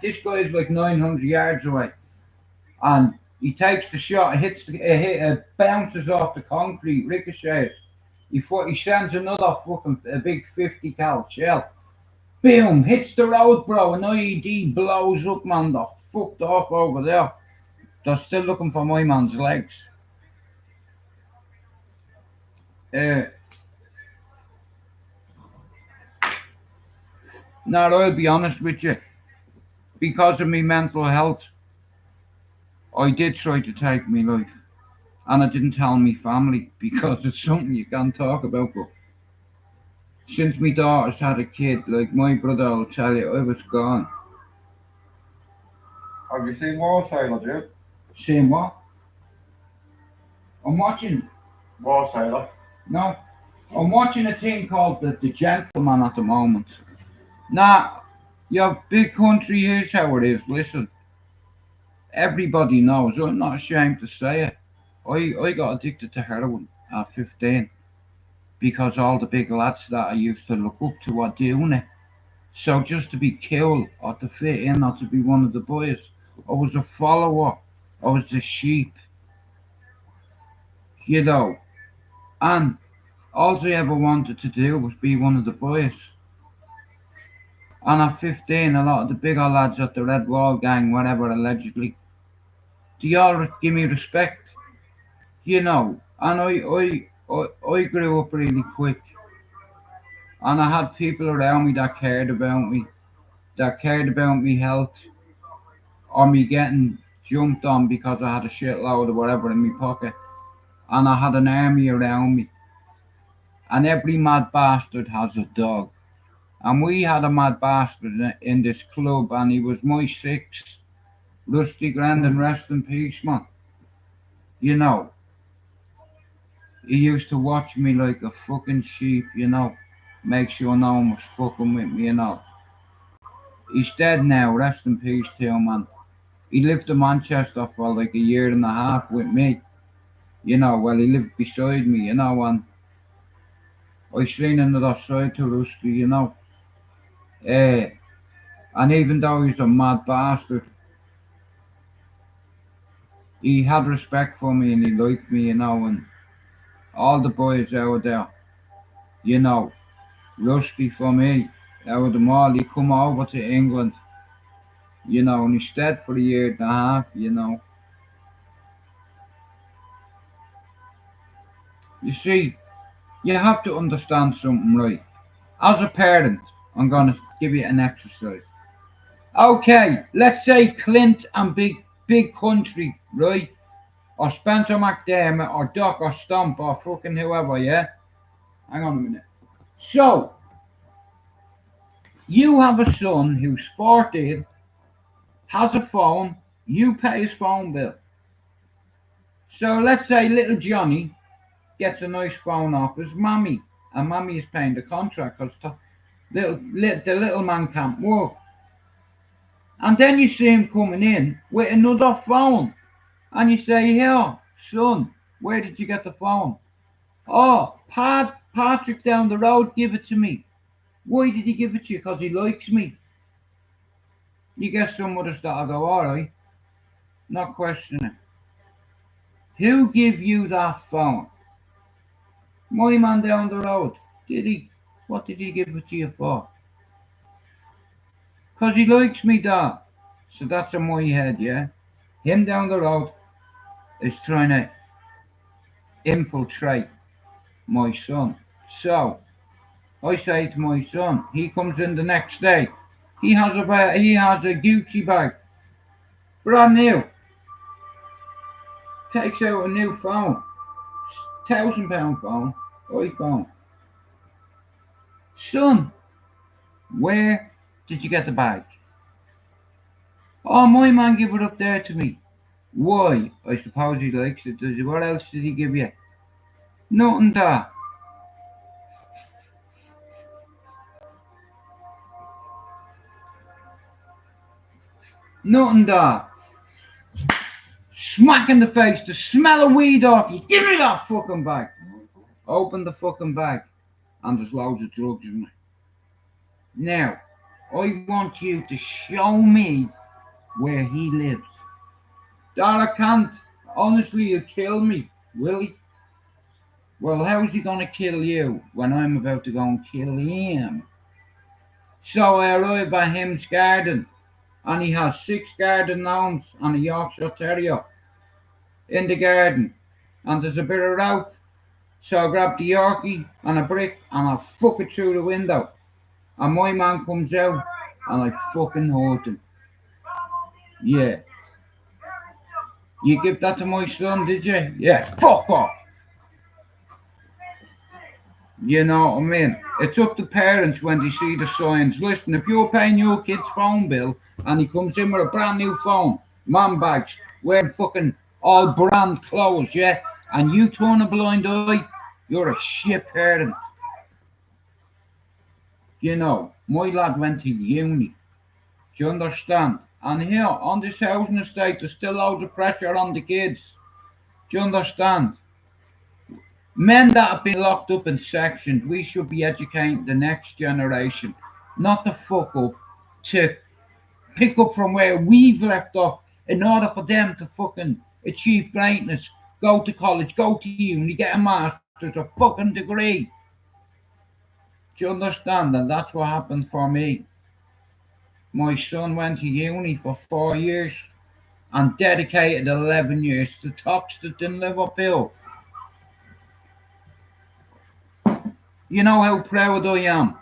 this guy's like 900 yards away. And he takes the shot, it bounces off the concrete, ricochets. He sends another fucking a big 50 cal shell. Boom, hits the road, bro. An IED blows up, man. They're fucked off over there. They're still looking for my man's legs. Now, I'll be honest with you. Because of my mental health, I did try to take my life. And I didn't tell my family because it's something you can't talk about. But since my daughter's had a kid, like my brother will tell you, I was gone. Have you seen War Sailor, dude? Saying what? I'm watching. War Sailor. No, I'm watching a thing called the Gentleman at the moment. Nah, your big country is how it is. Listen, everybody knows. I'm not ashamed to say it. I got addicted to heroin at 15 because all the big lads that I used to look up to are doing it. So just to be cool or to fit in or to be one of the boys, I was a follower. I was the sheep, you know. And all I ever wanted to do was be one of the boys. And at 15, a lot of the bigger lads at the Red Wall gang, whatever, allegedly, they all give me respect. And I grew up really quick, and I had people around me that cared about me health, or me getting jumped on because I had a shitload of whatever in my pocket, and I had an army around me, and every mad bastard has a dog. And we had a mad bastard in this club, and he was my six, Rusty Grandin, rest in peace, man. You know, he used to watch me like a fucking sheep, make sure no one was fucking with me. He's dead now, rest in peace to him, man. He lived in Manchester for like a year and a half with me, well, he lived beside me, and I seen another side to Rusty. Uh, and even though he's a mad bastard, he had respect for me and he liked me, and all the boys out there, you know, Rusty for me, out of them all, he come over to England, and he stayed for a year and a half. You see, you have to understand something, right? As a parent, I'm gonna give you an exercise. Okay, let's say Clint and Big Country, right? Or Spencer McDermott or Doc or Stump or fucking whoever, yeah? Hang on a minute. So, you have a son who's 14, has a phone, you pay his phone bill. So let's say little Johnny gets a nice phone off his mammy, and mammy is paying the contract because the little man can't work. And then you see him coming in with another phone, and you say, "Here, son, where did you get the phone?" "Oh, Patrick down the road give it to me." "Why did he give it to you? Because he likes me." You get some mothers that'll go, "All right, not questioning." Who give you that phone? My man down the road. Did he? What did he give it to you for? "Because he likes me, Dad." So that's in my head, yeah? Him down the road is trying to infiltrate my son. So I say to my son, he comes in the next day. He has a Gucci bag, brand new. Takes out a new phone, £1,000 phone, iPhone. "Son, where did you get the bag?" "Oh, my man gave it up there to me." "Why? I suppose he likes it, does he? What else did he give you?" "Nothing, da. Nothing, da." Smack in the face, the smell of weed off you. "Give me that fucking bag." Open the fucking bag, and there's loads of drugs in it. Now, I want you to show me where he lives. "Dad, I can't. Honestly, he'll kill me." "Will he?" "Well, how's he gonna kill you when I'm about to go and kill him?" So I arrive at him's garden, and he has 6 garden gnomes and a Yorkshire Terrier in the garden, and there's a bit of rope. So I grab the Yorkie and a brick and I fuck it through the window. And my man comes out and I fucking hurt him. Yeah. "You give that to my son, did you?" "Yeah, fuck off." You know what I mean? It's up to parents when they see the signs. Listen, if you're paying your kid's phone bill and he comes in with a brand new phone, man bags, wearing fucking all brand clothes, yeah, and you turn a blind eye, you're a shit parent. My lad went to uni. Do you understand? And here, on this housing estate, there's still loads of pressure on the kids. Do you understand? Men that have been locked up in sections, we should be educating the next generation, not to fuck up, to pick up from where we've left off in order for them to fucking achieve greatness, go to college, go to uni, get a master's, a fucking degree. Do you understand? And that's what happened for me. My son went to uni for 4 years. and dedicated 11 years to Toxteth in Liverpool. You know how proud I am.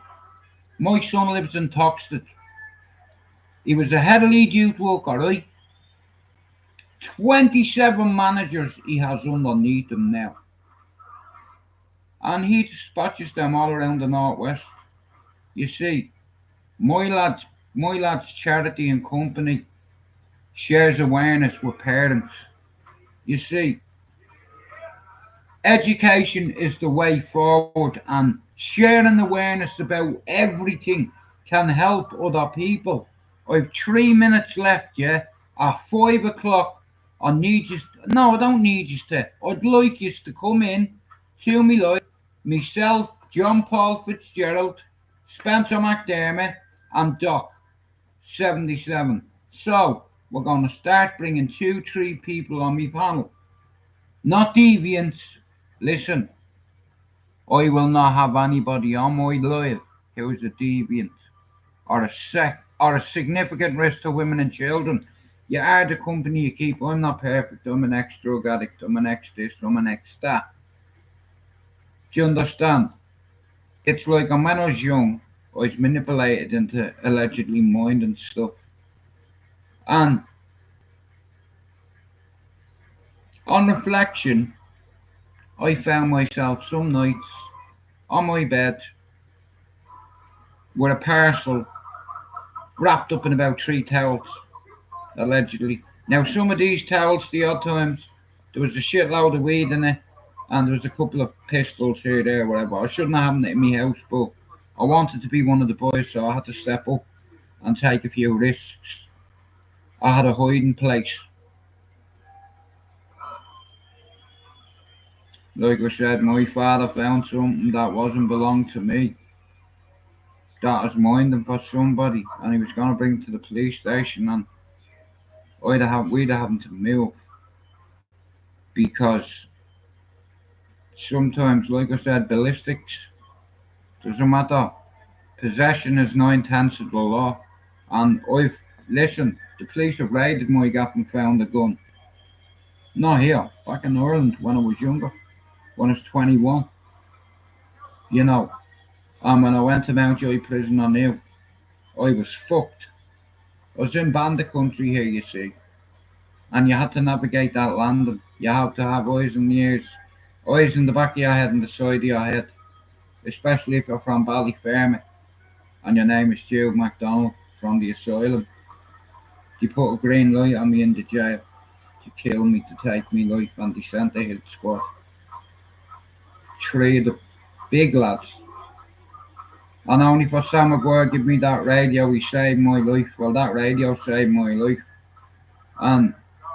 My son lives in Toxteth. He was a head of lead youth worker, right? 27 managers he has underneath him now. And he dispatches them all around the Northwest. You see, my lad's charity and company shares awareness with parents. You see, education is the way forward, and sharing awareness about everything can help other people. I've 3 minutes left, yeah? At 5 o'clock, I need you. No, I don't need you to. I'd like you to come in to me live. Myself, John Paul Fitzgerald, Spencer McDermott, and Doc, 77. So, we're going to start bringing 2, 3 people on my panel. Not deviants. Listen, I will not have anybody on my live who is a deviant or a significant risk to women and children. You are the company you keep. I'm not perfect. I'm an ex drug addict. I'm an ex this. I'm an ex that. Do you understand? It's like when I was young, I was manipulated into allegedly minding stuff. And on reflection, I found myself some nights on my bed with a parcel wrapped up in about 3 towels, allegedly. Now, some of these towels, the odd times, there was a shitload of weed in it, and there was a couple of pistols here, there, whatever. I shouldn't have had it in my house, but I wanted to be one of the boys, so I had to step up and take a few risks. I had a hiding place. Like I said, my father found something that wasn't belong to me, that was minding for somebody, and he was going to bring it to the police station, and we'd have him to move because sometimes, like I said, ballistics doesn't matter. Possession is 9/10 of the law, and I've listen. The police have raided my gap and found a gun. Not here, back in Ireland when I was younger, when I was 21. You know, and when I went to Mountjoy prison, I knew I was fucked. I was in bandit country here, you see, and you had to navigate that landing. You have to have eyes and ears, eyes in the back of your head and the side of your head, especially if you're from Ballyfermot and your name is Stu MacDonald from the asylum. They put a green light on me in the jail to kill me, to take me life, and they sent a hit squad. 3 of the big lads. And only for Sam Maguire give me that radio, he saved my life. Well, that radio saved my life. And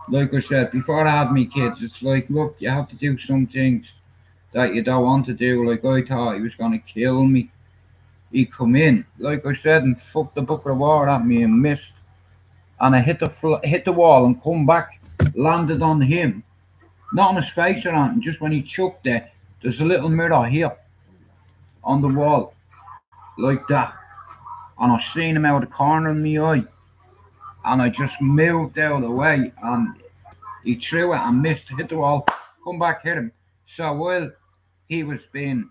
like I said, before I had me kids, it's like, look, you have to do some things that you don't want to do. Like I thought he was going to kill me. He come in, like I said, and fucked the bucket of water at me and missed. And I hit the wall and come back, landed on him. Not on his face or anything, just when he chucked there, there's a little mirror here on the wall, like that. And I seen him out of the corner of my eye. And I just moved out of the way, and he threw it and missed, hit the wall, come back, hit him. So while he was being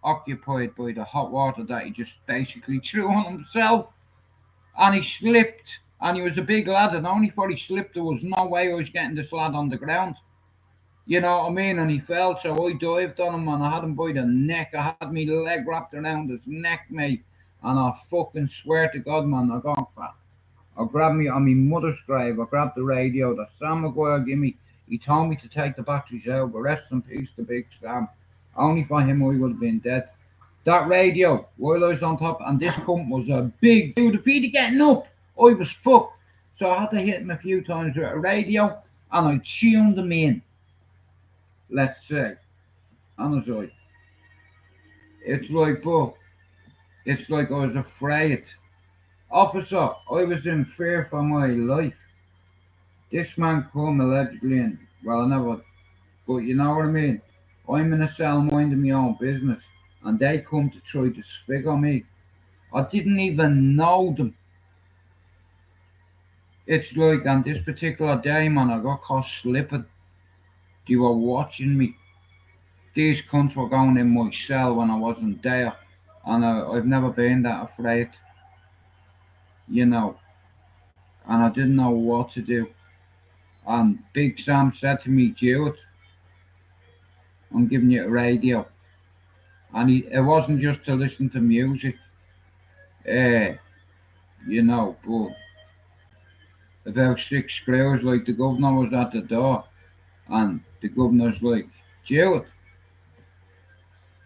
occupied by the hot water that he just basically threw on himself, and he slipped, and he was a big lad, and only for he slipped, there was no way I was getting this lad on the ground. You know what I mean? And he fell, so I dived on him, and I had him by the neck. I had my leg wrapped around his neck, mate. And I fucking swear to God, man, I grabbed me on my mother's grave. I grabbed the radio that Sam Maguire gave me. He told me to take the batteries out, but rest in peace to Big Sam. Only for him, I would have been dead. That radio, while I was on top, and this cunt was a big dude. If he'd getting up, I was fucked. So I had to hit him a few times with a radio, and I tuned him in. Let's say, honestly, it's like I was afraid. Officer, I was in fear for my life. This man come allegedly in. Well, I never, but you know what I mean. I'm in a cell minding my own business, and they come to try to disfigure me. I didn't even know them. It's like on this particular day, man, I got caught slipping. They were watching me. These cunts were going in my cell when I wasn't there, and I've never been that afraid, you know. And I didn't know what to do. And Big Sam said to me, Jude, I'm giving you a radio. And it wasn't just to listen to music, uh, but about six screws, like the governor was at the door, and the governor's like, Jude,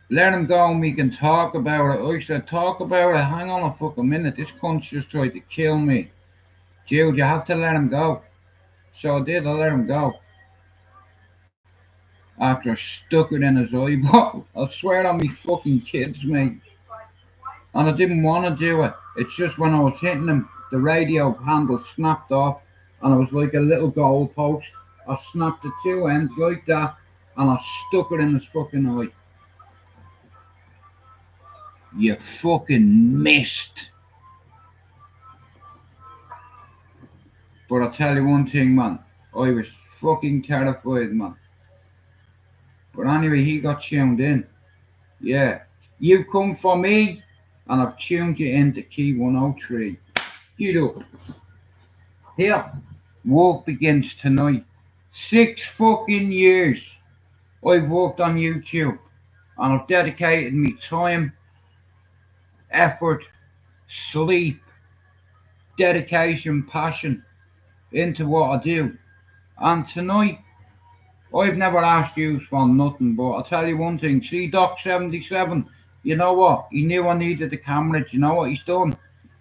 let him go and we can talk about it. I said, talk about it, hang on a fucking minute, this cunt's just tried to kill me. Jude, you have to let him go. So I did, I let him go. After I stuck it in his eyeball. I swear on me fucking kids, mate. And I didn't want to do it. It's just when I was hitting him, the radio handle snapped off, and it was like a little goal post. I snapped the two ends like that, and I stuck it in his fucking eye. You fucking missed. But I'll tell you one thing, man. I was fucking terrified, man. But anyway, he got tuned in. Yeah. You come for me, and I've tuned you into key 103. You do. Here, work begins tonight. 6 fucking years I've worked on YouTube, and I've dedicated me time, effort, sleep, dedication, passion into what I do. And tonight, I've never asked you for nothing, but I'll tell you one thing. See Doc 77, you know what? He knew I needed the camera. Do you know what he's done?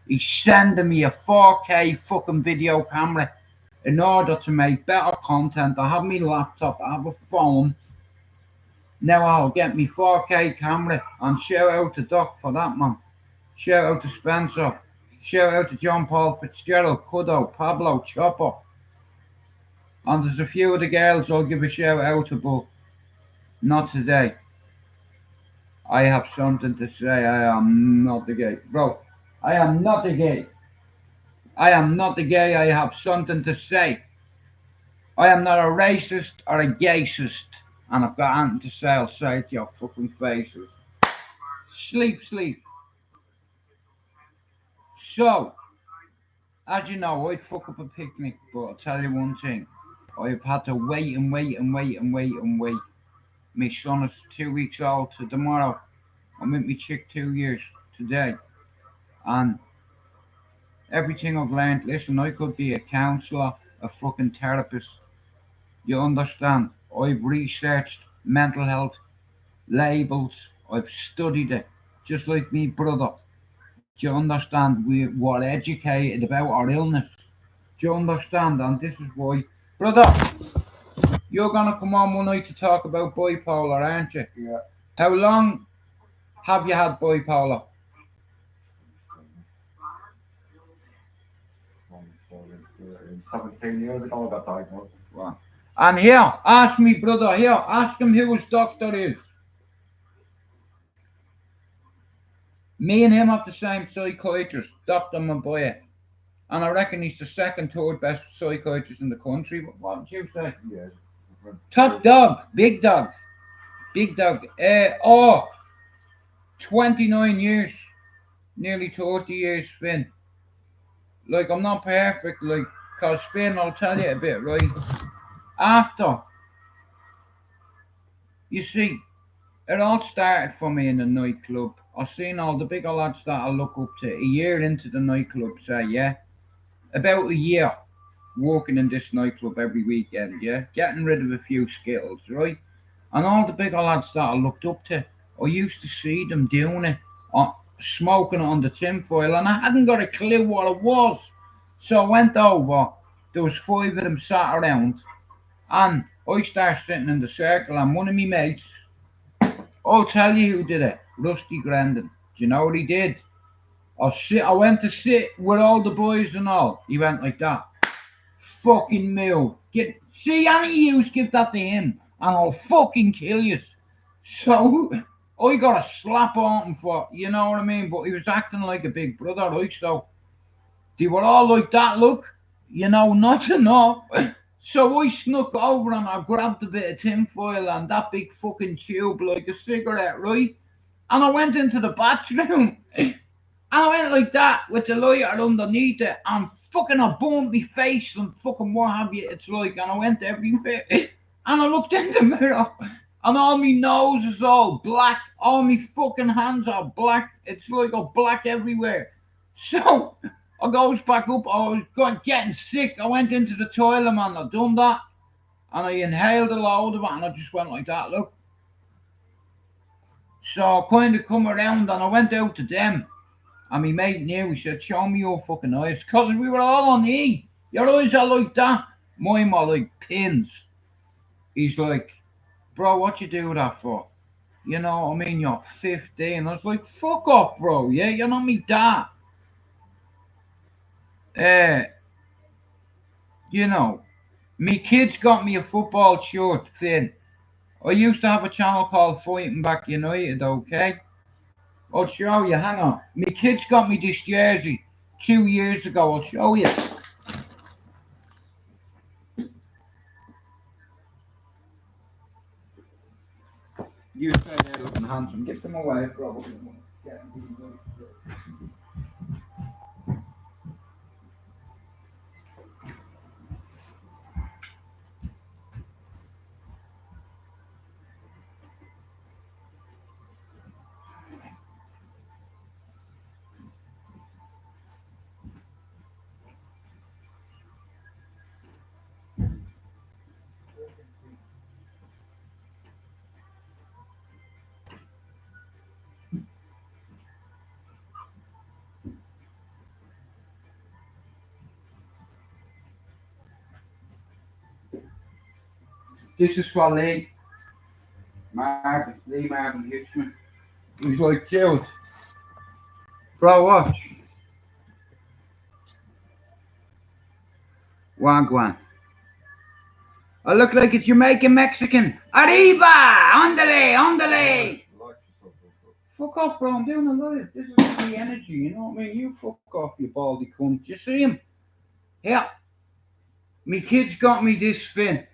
He's sending me a 4K fucking video camera in order to make better content. I have my laptop, I have a phone. Now I'll get me 4K camera, and shout out to Doc for that, man. Shout out to Spencer. Shout out to John Paul Fitzgerald, Kudo, Pablo, Chopper. And there's a few of the girls I'll give a shout out to, but not today. I have something to say. I am not the gay. Bro, I am not the gay. I am not the gay. I have something to say. I am not a racist or a gayist. And I've got anything to say, I'll say it to your fucking faces. Sleep, sleep. So, as you know, I'd fuck up a picnic, but I'll tell you one thing. I've had to wait and wait and wait and wait and wait. My son is 2 weeks old to tomorrow. I'm with my chick 2 years today. And everything I've learned, listen, I could be a counsellor, a fucking therapist. You understand? I've researched mental health labels. I've studied it, just like me brother. Do you understand? We were educated about our illness. Do you understand? And this is why, brother, you're gonna come on one night to talk about bipolar, aren't you? Yeah. How long have you had bipolar? 17 years ago I got diagnosed. Wow. And here, ask me, brother, here, ask him who his doctor is. Me and him have the same psychiatrist, Dr. Maboya. And I reckon he's the second, third best psychiatrist in the country. What would you say? Yes. Top dog, big dog, big dog. 29 years, nearly 30 years, Finn. Like, I'm not perfect, like, because Finn, I'll tell you a bit, right? After, you see, it all started for me in the nightclub. I seen all the bigger lads that I look up to a year into the nightclub say, yeah, about a year working in this nightclub every weekend, yeah, getting rid of a few skittles, right? And all the bigger lads that I looked up to, I used to see them doing it, smoking it on the tinfoil, and I hadn't got a clue what it was. So I went over, there was 5 of them sat around, and I started sitting in the circle, and one of me mates, I'll tell you who did it, Rusty Grandin. Do you know what he did? I went to sit with all the boys and all. He went like that. Fucking move. See any of yous give that to him, and I'll fucking kill you. So I got a slap on him for, you know what I mean? But he was acting like a big brother, right? So they were all like that, look. You know, not enough. So I snuck over and I grabbed a bit of tinfoil and that big fucking tube like a cigarette, right? And I went into the bathroom. And I went like that with the lighter underneath it and fucking I burned my face and fucking what have you it's like and I went everywhere. And I looked in the mirror and all my nose is all black, all my fucking hands are black. It's like a black everywhere. So I goes back up, I was getting sick. I went into the toilet, man, I done that and I inhaled a load of it and I just went like that, look. So I kind of come around and I went out to them. And my mate knew, he said, show me your fucking eyes. Because we were all on E. Your eyes are like that. Mine are like pins. He's like, bro, what you do that for? You know what I mean? You're 15. I was like, fuck off, bro. Yeah, you're not me dad. Uh, you know, me kids got me a football shirt, Finn. I used to have a channel called Fighting Back United, okay? I'll show you, hang on. Me kids got me this jersey 2 years ago. I'll show you. You say they're looking handsome. Give them away, probably. This is for Lee. Lee Marvin Hitchman. He's like, dude, bro, watch. Wagwan. I look like a Jamaican Mexican. Arriba! Andale! Andale! Fuck off, bro. I'm doing a live. This is the energy, you know what I mean? You fuck off, you baldy cunt. You see him? Yeah. Me kids got me this fin.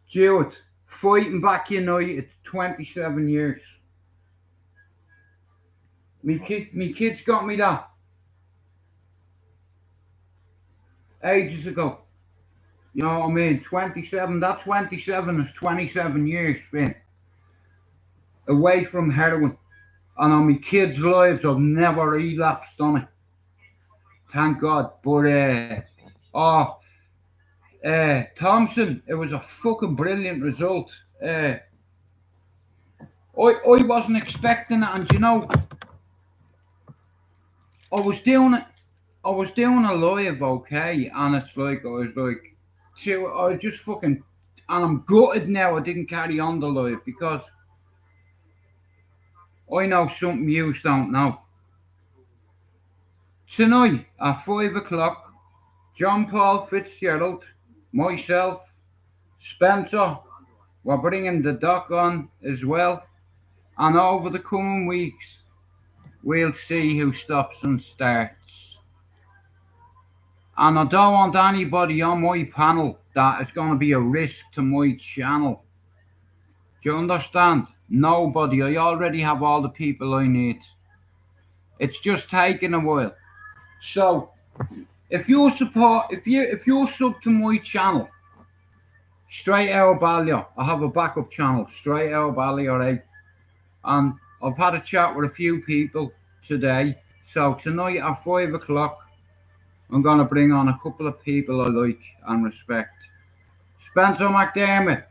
Jewett, Fighting Back United, 27 years. Me kids got me that ages ago. You know what I mean? 27, that 27 is 27 years, Finn. Away from heroin. And on my kids' lives, I've never relapsed on it. Thank God. But, Thompson, it was a fucking brilliant result. I wasn't expecting it, and you know, I was doing a live, okay, and it's like, I was just fucking, and I'm gutted now I didn't carry on the live, because I know something you don't know. Tonight, at 5 o'clock, John Paul Fitzgerald, myself, Spencer, we're bringing the doc on as well, and over the coming weeks, we'll see who stops and starts. And I don't want anybody on my panel that is going to be a risk to my channel. Do you understand? Nobody. I already have all the people I need. It's just taking a while. So, if you sub to my channel, straight out of Ballia, I have a backup channel, straight out of Ballia, right? And I've had a chat with a few people today. So tonight at 5 o'clock, I'm going to bring on a couple of people I like and respect. Spencer McDermott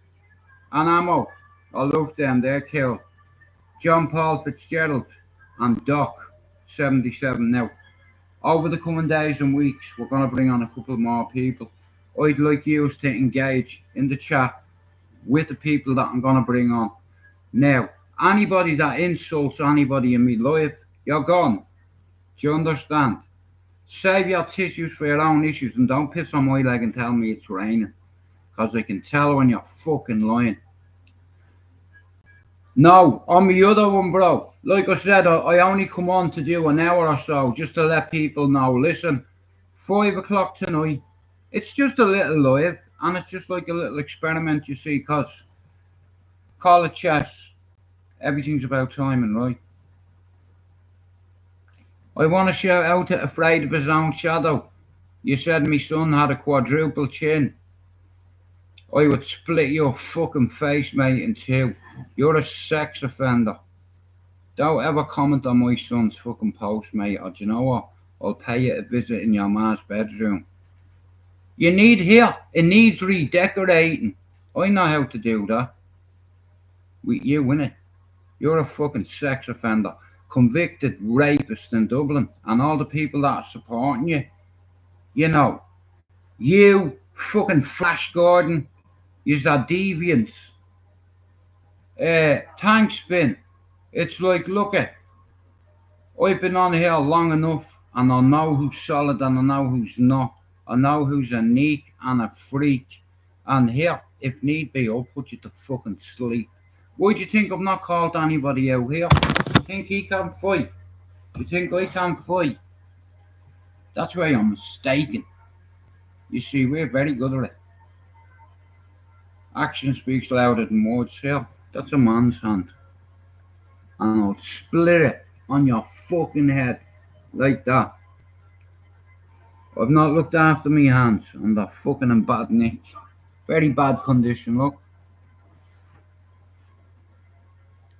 and Amo. I love them, they're cool. John Paul Fitzgerald and Doc, 77 now. Over the coming days and weeks, we're going to bring on a couple more people. I'd like you to engage in the chat with the people that I'm going to bring on. Now, anybody that insults anybody in my life, you're gone. Do you understand? Save your tissues for your own issues and don't piss on my leg and tell me it's raining. Because I can tell when you're fucking lying. No, on the other one, bro. Like I said, I only come on to do an hour or so just to let people know. Listen, 5 o'clock tonight. It's just a little live, and it's just like a little experiment, you see. Cause call it chess. Everything's about timing, right? I want to shout out to Afraid of His Own Shadow. You said me son had a quadruple chin. I would split your fucking face, mate, in two. You're a sex offender. Don't ever comment on my son's fucking post, mate, or do you know what? I'll pay you a visit in your ma's bedroom. You need here. It needs redecorating. I know how to do that. With you, innit? You're a fucking sex offender. Convicted rapist in Dublin. And all the people that are supporting you. You know. You, fucking Flash Gordon. You're that deviants. Thanks, Finn. It's like, look at. I've been on here long enough. And I know who's solid and I know who's not. I know who's a neek and a freak. And here, if need be, I'll put you to fucking sleep. Why do you think I've not called anybody out here? Do you think he can fight? Do you think I can fight? That's where you're mistaken. You see, we're very good at it. Action speaks louder than words here. That's a man's hand. And I'll split it on your fucking head. Like that. I've not looked after me hands and they're fucking in bad nick. Very bad condition, look.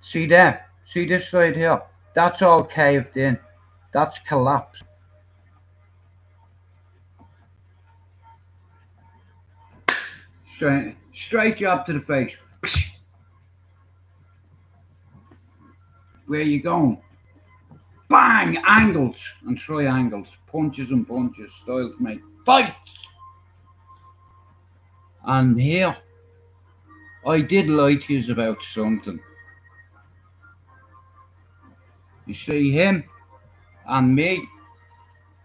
See there? See this side here? That's all caved in. That's collapsed. Straight jab to the face. Where you going? Bang! Angles and triangles. Punches and punches. Styles make fights. And here, I did lie to you about something. You see, him and me,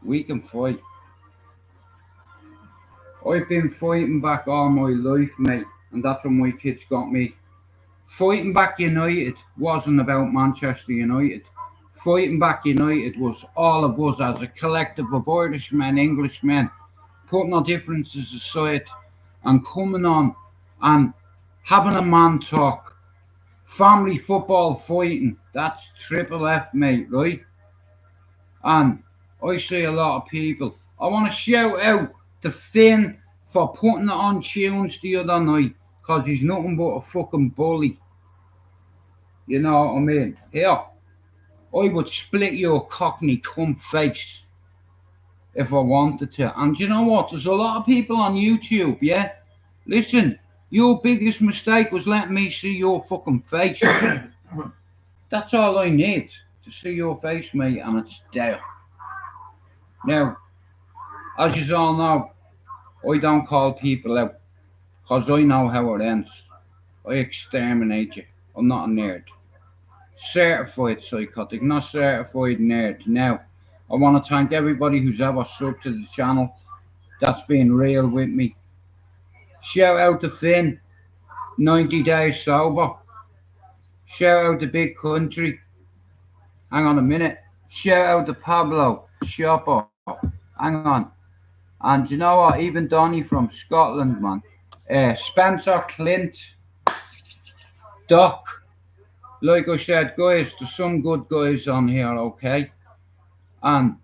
we can fight. I've been fighting back all my life, mate, and that's what my kids got me. Fighting back United wasn't about Manchester United. Fighting back United was all of us as a collective of Irishmen, Englishmen, putting our differences aside and coming on and having a man talk. Family football fighting, that's triple F, mate, right? And I see a lot of people. I want to shout out to Finn for putting it on tunes the other night, because he's nothing but a fucking bully. You know what I mean? Here, I would split your cockney cunt face if I wanted to. And you know what? There's a lot of people on YouTube, yeah? Listen, your biggest mistake was letting me see your fucking face. That's all I need, to see your face, mate, and it's there. Now, as you all know, I don't call people out, because I know how it ends. I exterminate you. I'm not a nerd. Certified psychotic, not certified nerd. Now, I want to thank everybody who's ever subbed to the channel, that's been real with me. Shout out to Finn, 90 days sober. Shout out to Big Country. Hang on a minute. Shout out to Pablo, Shopper. Hang on. And you know what? Even Donny from Scotland, man. Spencer, Clint, Doc. Like I said, guys, there's some good guys on here, okay? And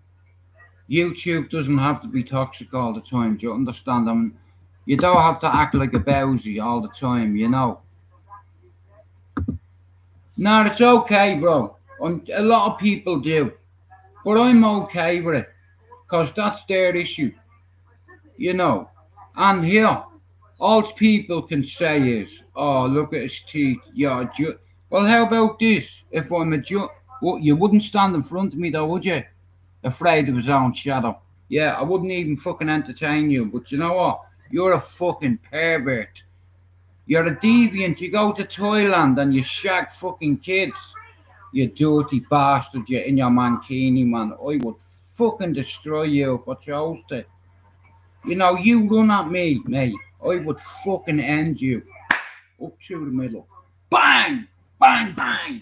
YouTube doesn't have to be toxic all the time. Do you understand? I mean, you don't have to act like a bowsy all the time, you know? No, it's okay, bro. A lot of people do. But I'm okay with it. Because that's their issue. You know? And here, all people can say is, oh, look at his teeth. Yeah, well, how about this? If I'm a well, you wouldn't stand in front of me though, would you? Afraid of his own shadow. Yeah, I wouldn't even fucking entertain you. But you know what? You're a fucking pervert. You're a deviant. You go to Thailand and you shag fucking kids. You dirty bastard. You're in your mankini, man. I would fucking destroy you if I chose to. You know, you run at me, mate. I would fucking end you. Up through the middle. Bang! Bang! Bang!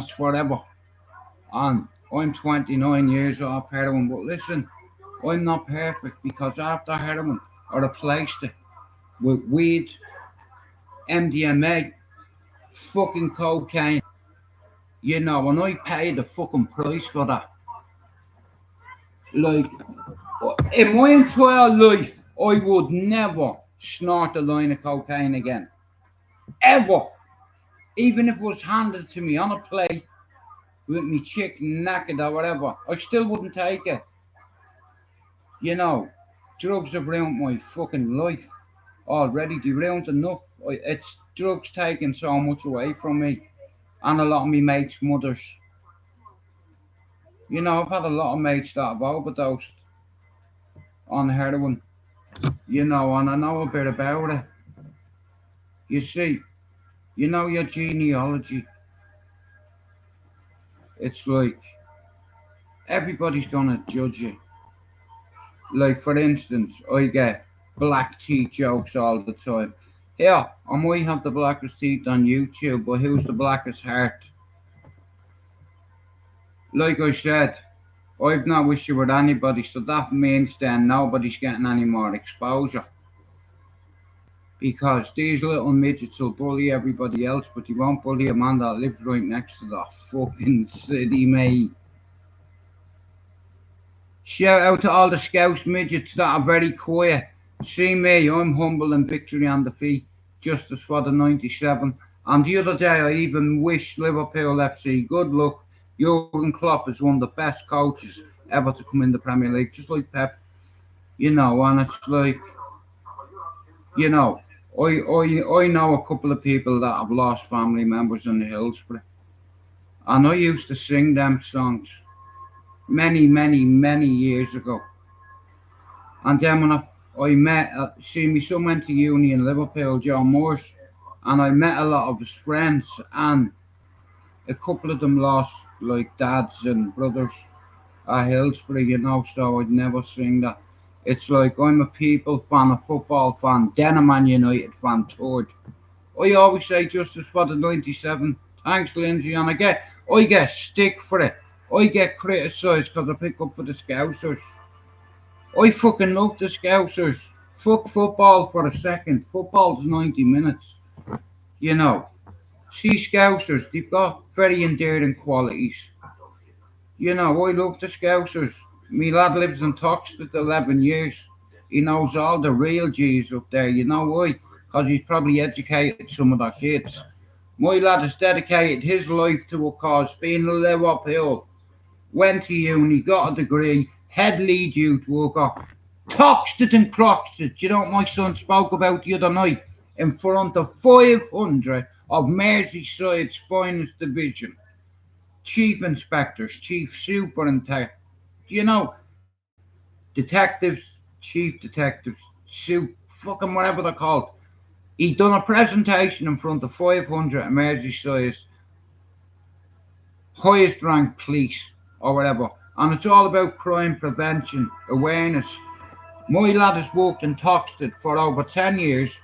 it's forever. And I'm 29 years off heroin, but listen, I'm not perfect because after heroin, I replaced it with weed, MDMA, fucking cocaine, and I paid the fucking price for that. Like, in my entire life, I would never snort a line of cocaine again. Ever. Even if it was handed to me on a plate with me chicken knackered or whatever, I still wouldn't take it. Drugs have ruined my fucking life already. They ruined enough. It's drugs taking so much away from me and a lot of me mates' mothers. I've had a lot of mates that have overdosed on heroin, and I know a bit about it. You see, your genealogy. It's like everybody's gonna judge you. Like, for instance, I get black teeth jokes all the time. Yeah, I might have the blackest teeth on YouTube, but who's the blackest heart? Like I said, I've no issue with anybody, so that means then nobody's getting any more exposure. Because these little midgets will bully everybody else, but they won't bully a man that lives right next to the fucking city, mate. Shout out to all the Scouse midgets that are very quiet. See me, I'm humble in victory and defeat. Justice for the 97. And the other day I even wished Liverpool FC good luck. Jurgen Klopp is one of the best coaches ever to come in the Premier League, just like Pep. And it's like, I know a couple of people that have lost family members in the Hillsborough. And I used to sing them songs many, many, many years ago. And then when I met, see, my son went to uni in Liverpool, John Moores, and I met a lot of his friends, and a couple of them lost like dads and brothers at Hillsborough, so I'd never sing that. It's like I'm a people fan, a football fan, then a Man United fan, third. I always say justice for the 97. Thanks, Lindsay, and I get stick for it. I get criticised because I pick up for the Scousers. I fucking love the Scousers. Fuck football for a second. Football's 90 minutes. See Scousers, they've got very endearing qualities. I love the Scousers. Me lad lives in Toxteth 11 years. He knows all the real G's up there. You know why? Because he's probably educated some of the kids. My lad has dedicated his life to a cause, being a Liverpool. Went to uni, got a degree, head lead youth worker. Toxteth and Croxteth, you know what my son spoke about the other night? In front of 500 of Merseyside's finest division. Chief inspectors, chief superintendents, detectives, chief detectives, fucking whatever they're called. He done a presentation in front of 500 of Merseyside's highest ranked police or whatever. And it's all about crime prevention, awareness. My lad has worked in Toxteth for over 10 years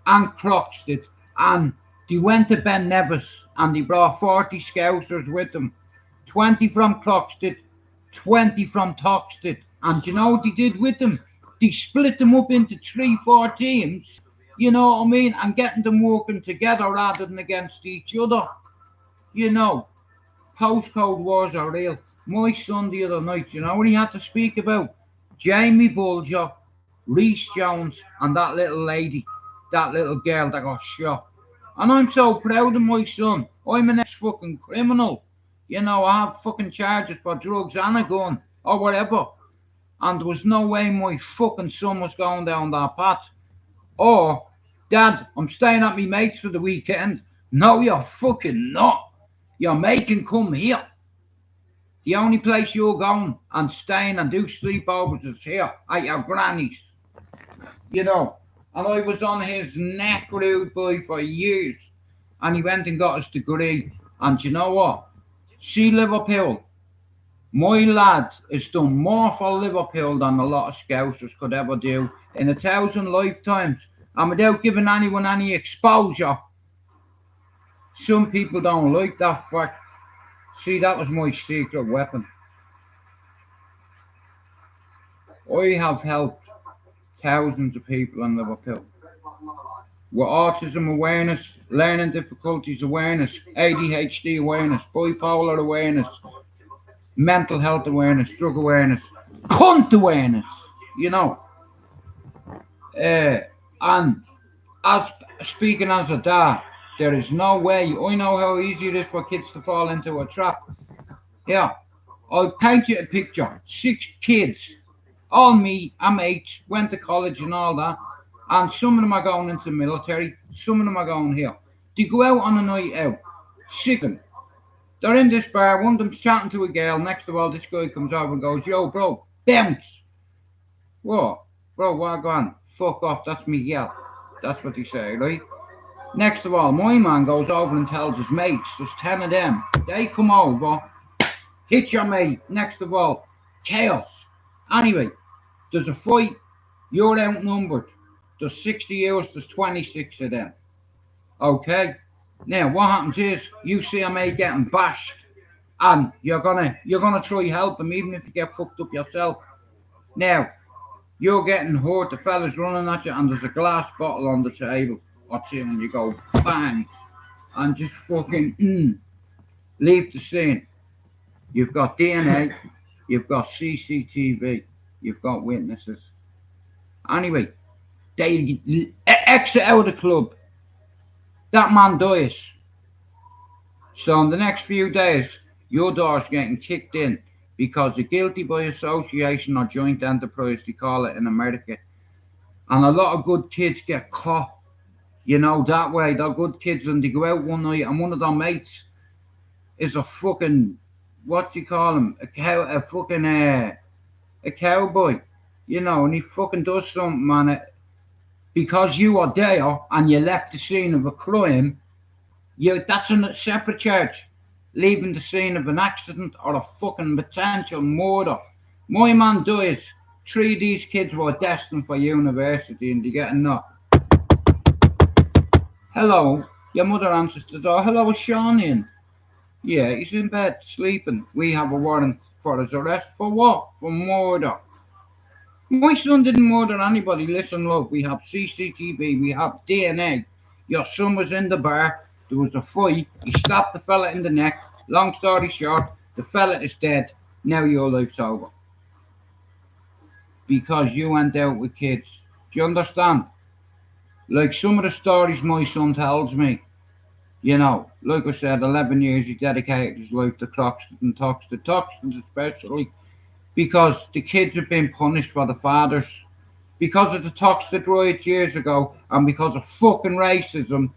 and Croxteth, and they went to Ben Nevis and they brought 40 Scousers with them. 20 from Croxteth, 20 from Toxteth. And you know what they did with them? They split them up into 3-4 teams, you know what I mean? And getting them working together rather than against each other. Postcode wars are real. My son the other night, you know what he had to speak about? Jamie Bulger, Reece Jones, and that little lady, that little girl that got shot. And I'm so proud of my son. I'm an ex-fucking criminal. I have fucking charges for drugs and a gun or whatever. And there was no way my fucking son was going down that path. Or, Dad, I'm staying at my mates for the weekend. No, you're fucking not. You're making come here. The only place you're going and staying and do sleepovers is here at your granny's. And I was on his neck, rude boy, for years. And he went and got his degree. And you know what? See Liverpool. My lad has done more for Liverpool than a lot of Scousers could ever do in 1,000 lifetimes. And without giving anyone any exposure, some people don't like that fact. See, that was my secret weapon. I have helped thousands of people in Liverpool with autism awareness, learning difficulties awareness, ADHD awareness, bipolar awareness, mental health awareness, drug awareness, cunt awareness, you know. And as speaking as a dad, there is no way. I know how easy it is for kids to fall into a trap. Yeah, I'll paint you a picture. 6 kids, all me, I'm mates, went to college and all that, and some of them are going into the military, some of them are going here. They go out on a night out, sick of them. They're in this bar, one of them's chatting to a girl, next of all this guy comes over and goes, yo bro, bounce. What? Bro, what gone? Fuck off, that's me girl. That's what they say, right? Next of all, my man goes over and tells his mates, there's 10 of them. They come over, hit your mate. Next of all, chaos. Anyway, there's a fight, you're outnumbered. There's 60 years, there's 26 of them. Okay? Now what happens is you see a mate getting bashed and you're gonna try help him even if you get fucked up yourself. Now, you're getting hurt, the fella's running at you and there's a glass bottle on the table or two and you go bang and just fucking leave the scene. You've got DNA, you've got CCTV, you've got witnesses. Anyway, they exit out of the club. That man dies. So in the next few days, your door's getting kicked in because you're guilty by association or joint enterprise, they call it in America. And a lot of good kids get caught, you know, that way. They're good kids and they go out one night and one of their mates is a fucking, what do you call him? A cowboy, you know, and he fucking does something, man. Because you are there and you left the scene of a crime, that's a separate charge. Leaving the scene of an accident or a fucking potential murder. My man dies. 3 of these kids were destined for university and they get a knock. Hello, your mother answers the door. Hello, is Sean in? Yeah, he's in bed, sleeping. We have a warrant for his arrest. For what? For murder. My son didn't murder anybody. Listen, look, we have CCTV, we have DNA. Your son was in the bar. There was a fight. He slapped the fella in the neck. Long story short, the fella is dead. Now your life's over. Because you went out with kids. Do you understand? Like some of the stories my son tells me, you know, like I said, 11 years he dedicated his life to Croxton and Toxtons especially, because the kids have been punished for the fathers. Because of the Toxteth riots years ago and because of fucking racism,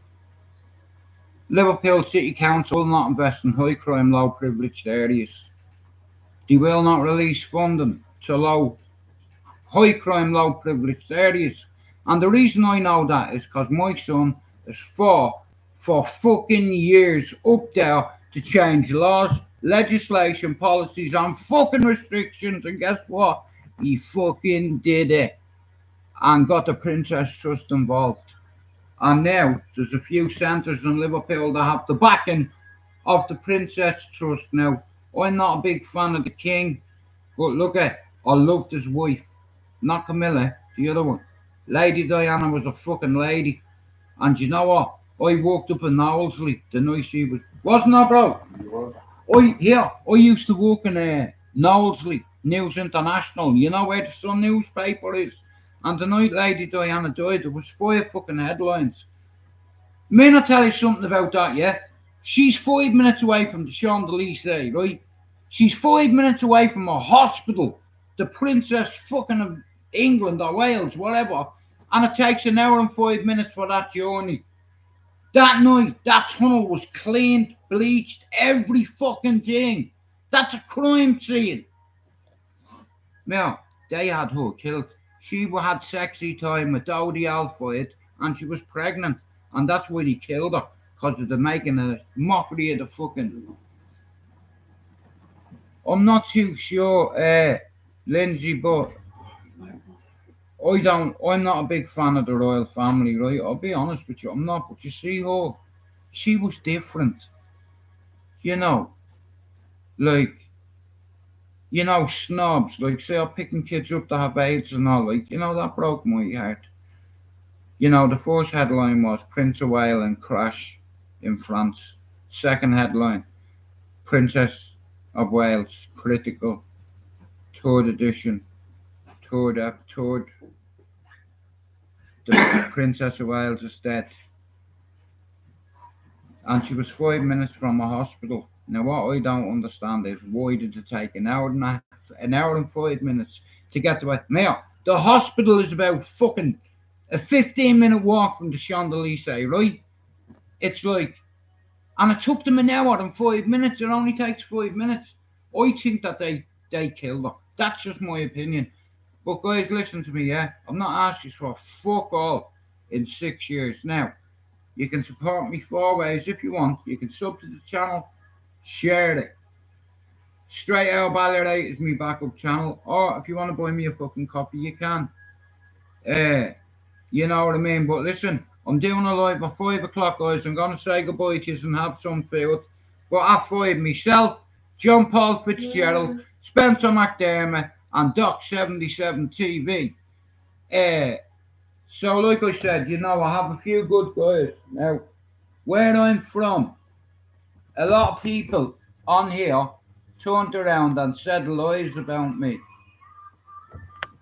Liverpool City Council will not invest in high crime, low privileged areas. They will not release funding to high crime, low privileged areas. And the reason I know that is because my son has fought for fucking years up there to change laws, legislation, policies, and fucking restrictions. And guess what? He fucking did it and got the Princess Trust involved. And now there's a few centres in Liverpool that have the backing of the Princess Trust. Now, I'm not a big fan of the King, but look I loved his wife. Not Camilla, the other one. Lady Diana was a fucking lady. And you know what? I walked up in Knowlesley the night she was. Wasn't I, bro? I used to work in Knowlesley, News International. You know where the Sun newspaper is? And the night Lady Diana died, there was 5 fucking headlines. May I tell you something about that, yeah? She's 5 minutes away from the Champs-Élysées, right? She's 5 minutes away from a hospital, the Princess fucking of England or Wales, whatever. And it takes an hour and 5 minutes for that journey. That night, that tunnel was cleaned, bleached, every fucking thing. That's a crime scene. Now, they had her killed. She had sexy time with Dodie Alfred and she was pregnant. And that's why they killed her. Because they're making a mockery of the fucking I'm not too sure, Lindsay, but I'm not a big fan of the royal family, right? I'll be honest with you, I'm not. But you see her, she was different, you know, like, snobs, like, say, I'm picking kids up to have AIDS and all, like, that broke my heart. The first headline was Prince of Wales and crash in France. Second headline, Princess of Wales critical. Third edition, third, the Princess of Wales is dead, and she was 5 minutes from a hospital. Now, what I don't understand is why did it take an hour and 5 minutes to get to it? Now, the hospital is about fucking a 15-minute walk from the Champs Elysees, right? It's like, and it took them an hour and 5 minutes. It only takes 5 minutes. I think that they killed her. That's just my opinion. But guys, listen to me, yeah? I'm not asking for fuck all in 6 years. Now, you can support me 4 ways if you want. You can sub to the channel, share it. Straight Out Baller 8 is my backup channel. Or if you want to buy me a fucking coffee, you can. You know what I mean? But listen, I'm doing a live at 5 o'clock, guys. I'm going to say goodbye to you and have some food. But at 5, myself, John Paul Fitzgerald, Spencer McDermott, and Doc77 TV. So, like I said, I have a few good guys. Now, where I'm from, a lot of people on here turned around and said lies about me,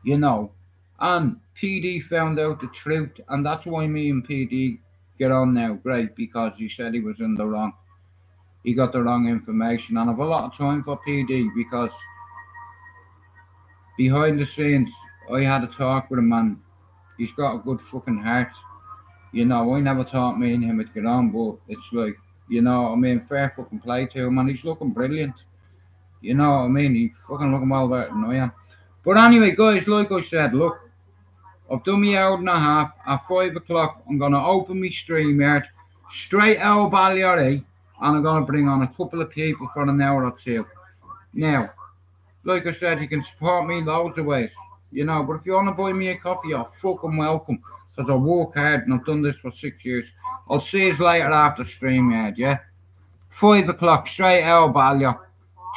and PD found out the truth, and that's why me and PD get on now great, because he said he was in the wrong. He got the wrong information, and I've a lot of time for PD because behind the scenes I had a talk with him, and he's got a good fucking heart. I never thought me and him would get on, but it's like, fair fucking play to him, and he's looking brilliant. You know what I mean? He's fucking looking well better than I am. But anyway, guys, like I said, look, I've done my hour and a half. At 5 o'clock, I'm going to open my stream yard, Straight Out Balliary, and I'm going to bring on a couple of people for an hour or two. Now, like I said, you can support me loads of ways, but if you want to buy me a coffee, you're fucking welcome, because I work hard and I've done this for 6 years. I'll see you later after stream yard, yeah? 5 o'clock, Straight Out Balliary,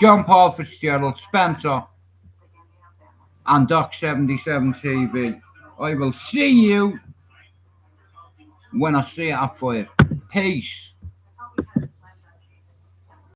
John Paul Fitzgerald, Spencer, and Doc77 TV. I will see you when I see you at 5. Peace.